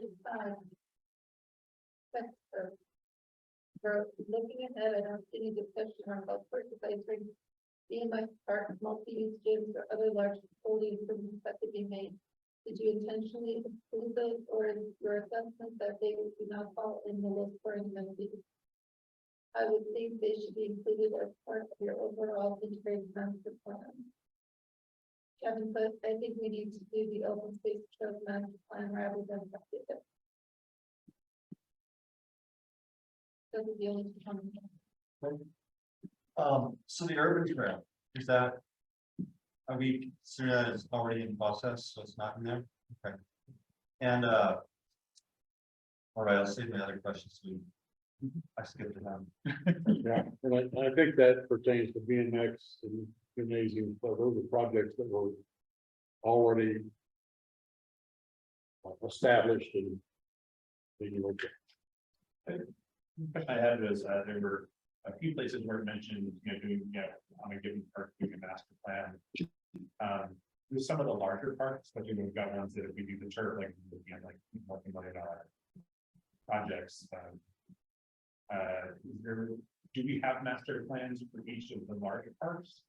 D: for looking ahead, I don't see any discussion on golf courses, I think BMX park, multi-use gyms or other large facility improvements that could be made. Did you intentionally exclude those, or is your assessment that they do not fall in the list for amenities? I would think they should be included as part of your overall integrated master plan. Kevin, but I think we need to do the open space trail master plan rather than update it. Those are the only two comments.
H: So the urban trail, is that? Are we consider that as already in process, so it's not in there? Okay. And all right, I'll save my other questions. I skipped it down.
I: Yeah, and I think that pertains to BMX and gymnasium, so those are projects that were already established and being looked at.
G: Question I had was, there were a few places where it mentioned, doing, on a given park, doing a master plan. with some of the larger parks, especially when we've got ones that if we do the turf, like, looking at like multi-million-dollar projects. Do we have master plans for each of the larger parks?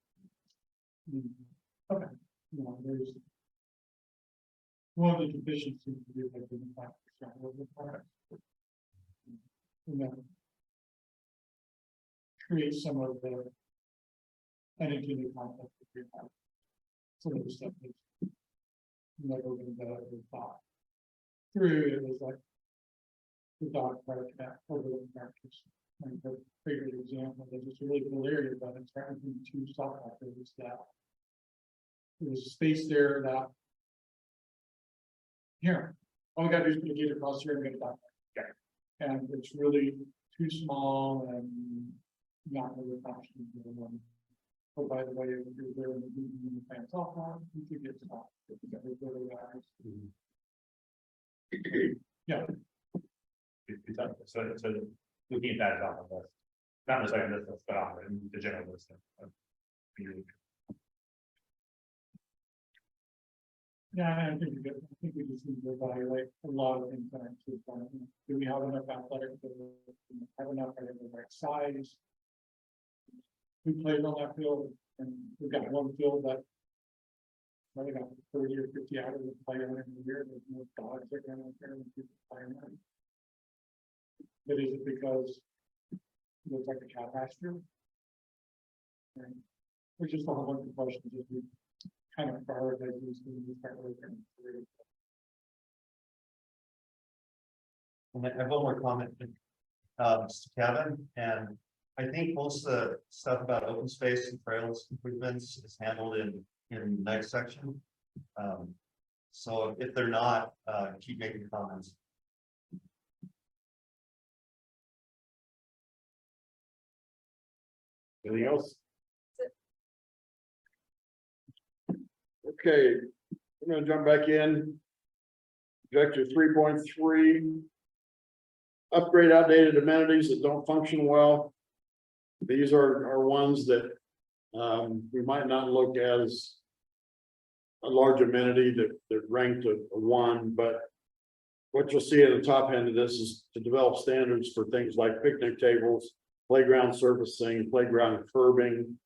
A: Okay. You know, there's. One of the deficiencies to be identified of the product. You know. Create some of the. Unintended conflict. Some of the stuff that's. Never been done or thought. Through it was like. The dog park that over the practice. Like the favorite example, there's this really cool area, but it's right between two soft actors that. There's a space there that. Here, all we gotta do is put a gate across here and get it done. Okay. And it's really too small and not really functioning for the one. Oh, by the way, if you're there in the plant's off, you could get stopped. If you got those little guys. Yeah,
G: So looking at that is on the list, not necessarily this list, but on the general list of.
A: yeah, I think we just need to evaluate a lot of things. Do we have enough athletic, have enough of the right size? Who plays on that field? And we've got one field that. Probably got 30 or 50 hours of play on it in a year, there's no dogs that run out there and people playing on it. But is it because it looks like a cow pasture? And there's just a whole bunch of questions that we kind of prioritize these things and start looking through.
H: And I have one more comment, to Kevin, and I think most of the stuff about open space and trails improvements is handled in the next section. So if they're not, keep making comments.
B: Anything else? Okay, I'm gonna jump back in. Objective 3.3. Upgrade outdated amenities that don't function well. These are ones that we might not look as a large amenity that ranked a 1, but what you'll see at the top end of this is to develop standards for things like picnic tables, playground surfacing, playground curbing,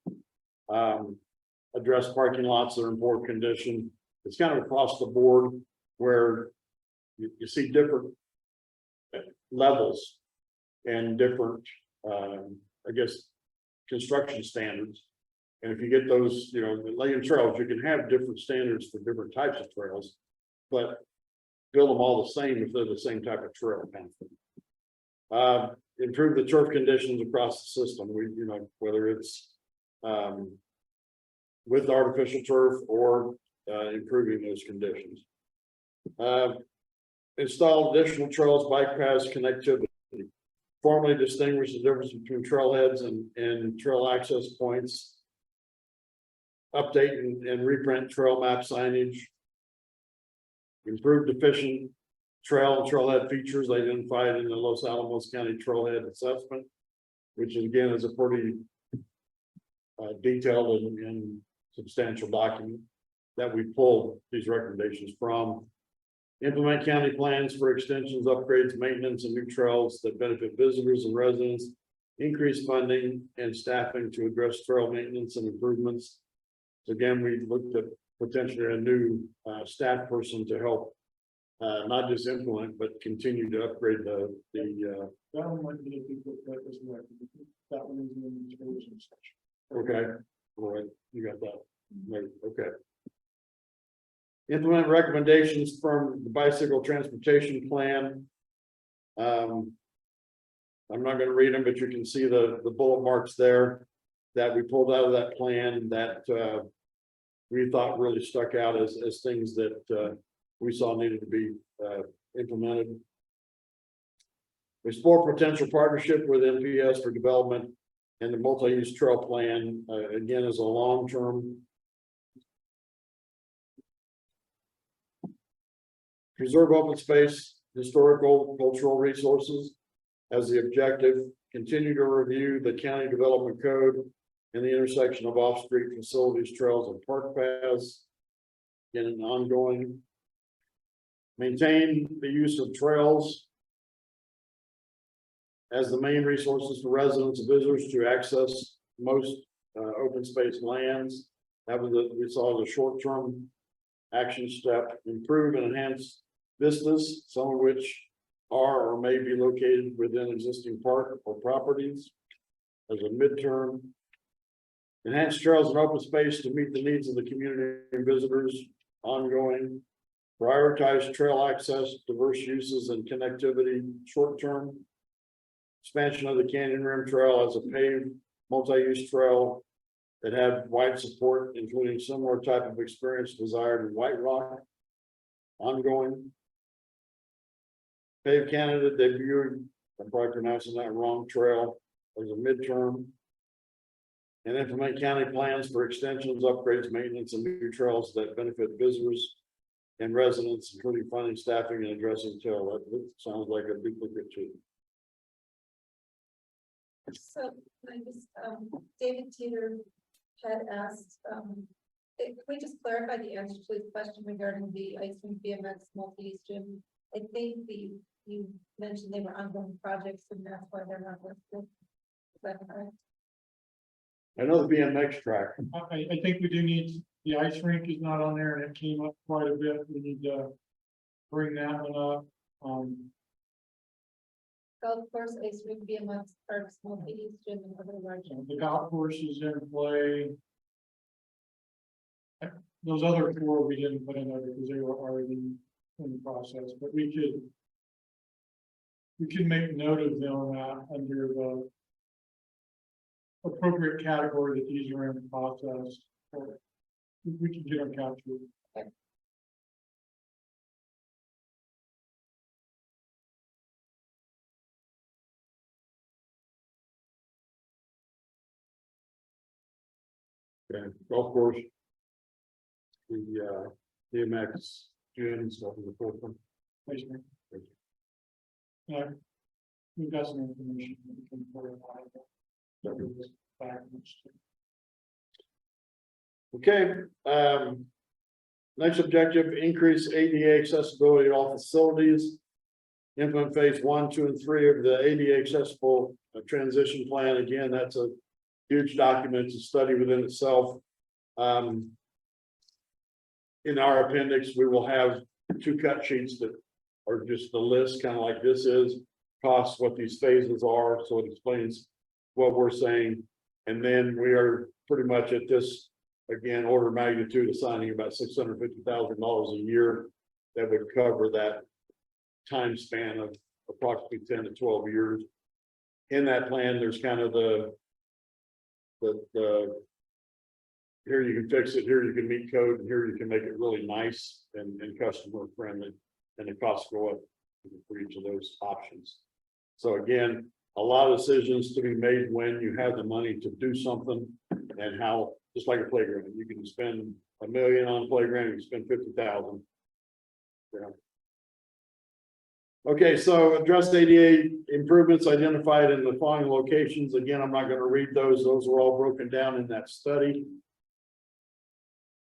B: address parking lots that are in poor condition. It's kind of across the board where you see different levels and different, I guess, construction standards. And if you get those, you know, laying trails, you can have different standards for different types of trails, but build them all the same if they're the same type of trail. Improve the turf conditions across the system. We, you know, whether it's with artificial turf or improving those conditions. Install additional trails, bike paths, connectivity. Formally distinguish the difference between trailheads and trail access points. Update and reprint trail map signage. Improve deficient trail and trailhead features identified in the Los Alamos County Trailhead Assessment, which again is a pretty detailed and substantial document that we pulled these recommendations from. Implement county plans for extensions, upgrades, maintenance, and new trails that benefit visitors and residents. Increase funding and staffing to address trail maintenance and improvements. So again, we looked at potentially a new staff person to help not just implement, but continue to upgrade the.
A: That one might be a big that was right. That one is in the tourism section.
B: Okay, all right, you got that. Right, okay. Implement recommendations from the bicycle transportation plan. I'm not going to read them, but you can see the bullet marks there that we pulled out of that plan that we thought really stuck out as things that we saw needed to be implemented. Explore potential partnership with NPS for development and the multi-use trail plan, again, is a long-term. Preserve open space, historical, cultural resources as the objective. Continue to review the county development code and the intersection of off-street facilities, trails, and park paths.
I: Again, an ongoing. Maintain the use of trails. As the main resources for residents and visitors to access most open space lands. That was we saw the short-term action step, improve and enhance vistas, some of which are or may be located within existing park or properties. As a midterm. Enhance trails and open space to meet the needs of the community and visitors, ongoing. Prioritize trail access, diverse uses and connectivity, short-term. Expansion of the Canyon Rim Trail as a paved, multi-use trail that had wide support, including similar type of experience desired in White Rock. Ongoing. Paved candidate debuted, I'm probably pronouncing that wrong, trail as a midterm. And implement county plans for extensions, upgrades, maintenance, and new trails that benefit visitors and residents, including funding, staffing, and addressing trail. That sounds like a duplicate too.
D: So, I just, David Teeter had asked, can we just clarify the answer to his question regarding the ice cream BMX multi-use gym? I think you mentioned they were ongoing projects and that's why they're not listed. Is that correct?
I: I know the BMX track.
A: I think we do need, the ice rink is not on there and it came up quite a bit. We need to bring that one up.
D: Golf course, ice rink, BMX, parks, multi-use gym, and other large.
A: The golf course is in play. Those other four we didn't put in there because they were already in the process, but we could make note of them under the appropriate category that these are in the process. We can get them captured.
I: Okay, golf course. The BMX gym and stuff in the fourth one.
A: Ice rink. Yeah, we've got some information that we can clarify.
I: Okay, next objective, increase ADA accessibility at all facilities. Implement phase 1, 2, and 3 of the ADA accessible transition plan. Again, that's a huge document, it's a study within itself. In our appendix, we will have 2 cut sheets that are just the list, kind of like this is, costs, what these phases are, so it explains what we're saying. And then we are pretty much at this, again, order of magnitude, assigning about $650,000 a year that would cover that time span of approximately 10 to 12 years. In that plan, there's kind of the here you can fix it, here you can meet code, and here you can make it really nice and customer friendly, and the costs go up for each of those options. So again, a lot of decisions to be made when you have the money to do something, and how, just like a playground, you can spend $1 million on a playground, you can spend 50,000. Yeah. Okay, so address ADA improvements identified in the following locations. Again, I'm not going to read those. Those were all broken down in that study.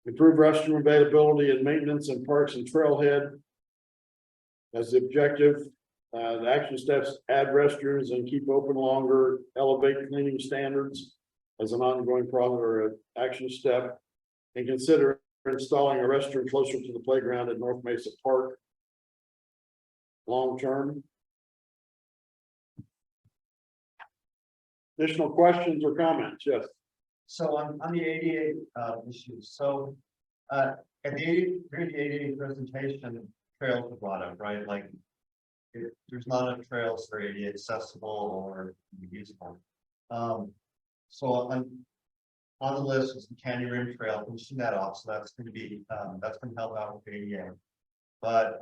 I: Improve restroom availability and maintenance in parks and trailhead. As the objective, the action steps: add restrooms and keep open longer, elevate cleaning standards as an ongoing problem or an action step, and consider installing a restroom closer to the playground at North Mesa Park. Long term. Additional questions or comments? Yes.
H: So on the ADA issues, so at the ADA presentation, trails were brought up, right? Like there's not enough trails that are ADA accessible or useful. So on the list is the Canyon Rim Trail, finishing that off, so that's going to be that's going to help out with ADA. But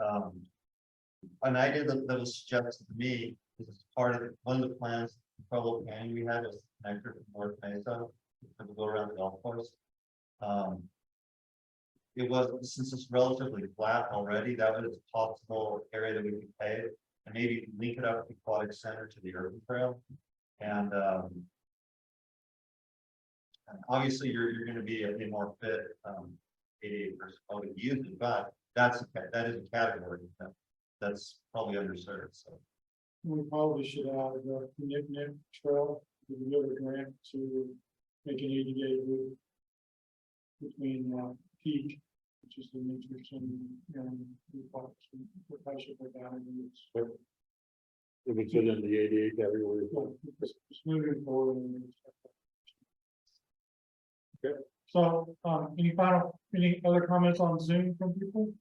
H: an idea that was suggested to me is part of one of the plans Pueblo Canyon we had is connector from North Mesa to go around the golf course. It was, since it's relatively flat already, that was a possible area that we could pave and maybe link it up with the aquatic center to the urban trail. And obviously you're going to be a more fit ADA versus public uses, but that is a category that's probably underserved, so.
A: We probably should add the Nick Trail, the other grant to make an ADA route between Peak, which is the nutrition and the parks. We probably should put that in the routes.
I: If it's in the ADA category.
A: So, just moving forward. Okay, so, any other comments on Zoom from people?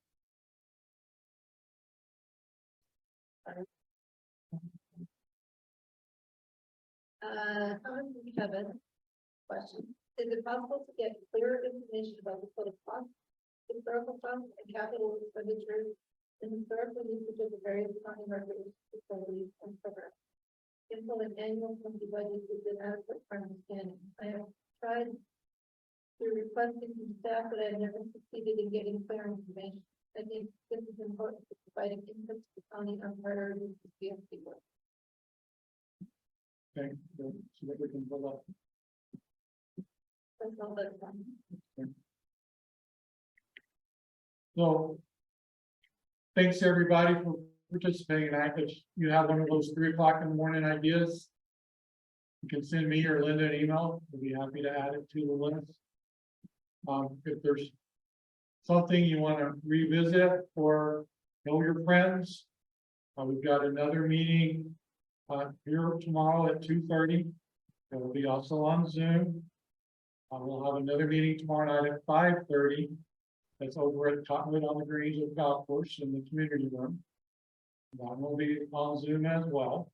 D: Comment from Kevin. Question, is it possible to get clearer information about the total cost, historical funds and capital expenditures and historical usage of the various county records, facilities and programs? Info and annual company budget is inadequate for understanding. I have tried to requesting from staff, but I've never succeeded in getting clear information. I think this is important for providing input to the county on priorities to CFP work.
A: Okay, so that we can pull up.
D: That's all that's done.
A: So. Thanks, everybody, for participating. If you have one of those 3 o'clock in the morning ideas, you can send me or Linda an email. We'll be happy to add it to the list. If there's something you want to revisit or know your friends, we've got another meeting here tomorrow at 2:30. It will be also on Zoom. We'll have another meeting tomorrow night at 5:30. That's over at Cottonwood on the Greens of Golf Course in the community room. That will be on Zoom as well.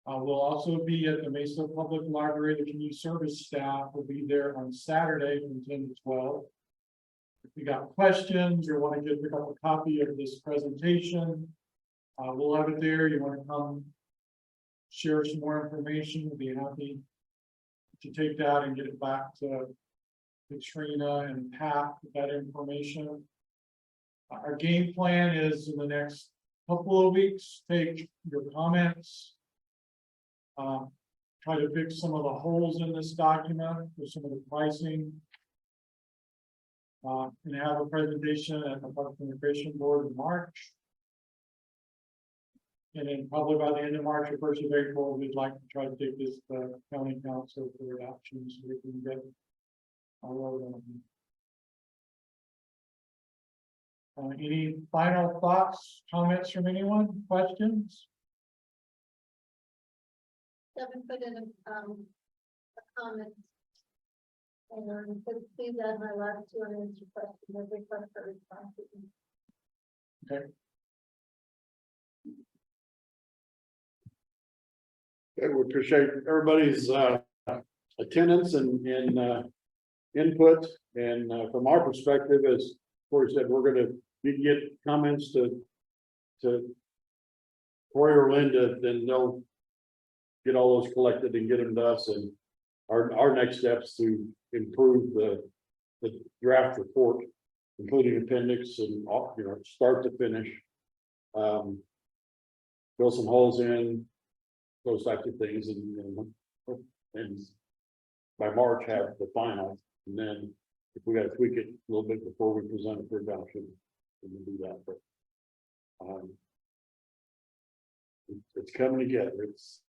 A: We'll also be at the Mesa Public Library. The community service staff will be there on Saturday from 10 to 12. If you got questions or want to get pick up a copy of this presentation, we'll have it there. You want to come share some more information, we'll be happy to take that and get it back to Katrina and Pat with that information. Our game plan is in the next couple of weeks, take your comments. Try to fix some of the holes in this document with some of the pricing. And have a presentation at the Parks and Recreation Board in March. And then probably by the end of March or 1st of April, we'd like to try to take this to county council for adoption so we can get any final thoughts, comments from anyone, questions?
D: Kevin put in a comment. And could please add my last 2 unanswered questions, and request for responses.
A: Okay.
I: Okay, we appreciate everybody's attendance and input. And from our perspective, as Corey said, we're gonna get comments to Corey or Linda, then they'll get all those collected and get them to us. And our next steps to improve the draft report, including appendix and all, start to finish. Fill some holes in, those types of things, and by March have the final. And then if we gotta tweak it a little bit before we present it for adoption, we can do that. But it's coming together. It's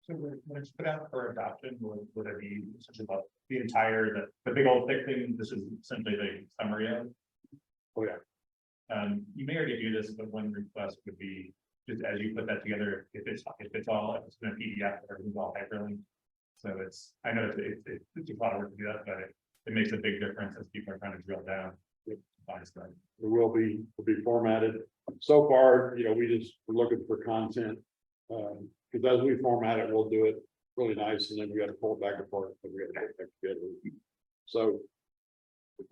G: So when it's put out for adoption, would it be essentially about the entire, the big old thick thing? This is essentially the summary of.
I: Oh, yeah.
G: You may already do this, but one request would be just as you put that together, if it's all, if it's in a PDF, everything's all hyperlinked. So I know it's a lot of work to do that, but it makes a big difference as people are trying to drill down.
I: It will be formatted. So far, we're looking for content. Because as we format it, we'll do it really nice, and then we got to pull it back apart, and we got to put it back together. So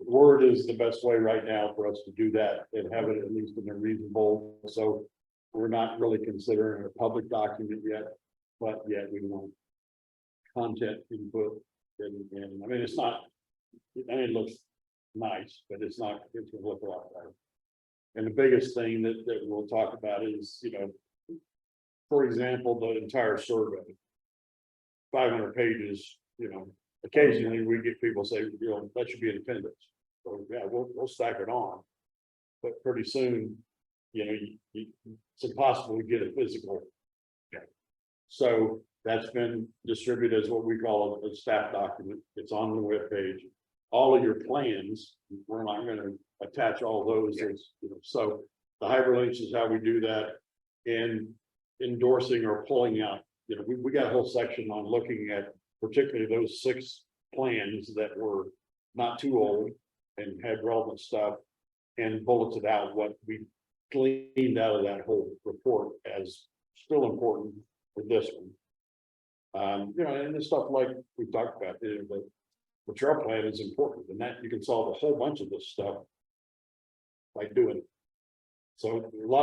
I: Word is the best way right now for us to do that and have it at least in a reasonable. So we're not really considering a public document yet, but yet we want content input. And I mean, it's not. It looks nice, but it's not. It's gonna look a lot better. And the biggest thing that we'll talk about is, for example, the entire survey. 500 pages, occasionally we get people say, you know, that should be an appendix. So, yeah, we'll stack it on. But pretty soon, you know, it's impossible to get a physical. So that's been distributed as what we call a staff document. It's on the webpage. All of your plans, we're not gonna attach all those as, you know, so the hyperlinks is how we do that. And endorsing or pulling out, you know, we got a whole section on looking at particularly those 6 plans that were not too old and had relevant stuff. And bulleted out what we gleaned out of that whole report as still important for this one. You know, and the stuff like we talked about, the trail plan is important, and that you can solve a whole bunch of this stuff by doing it. So a lot of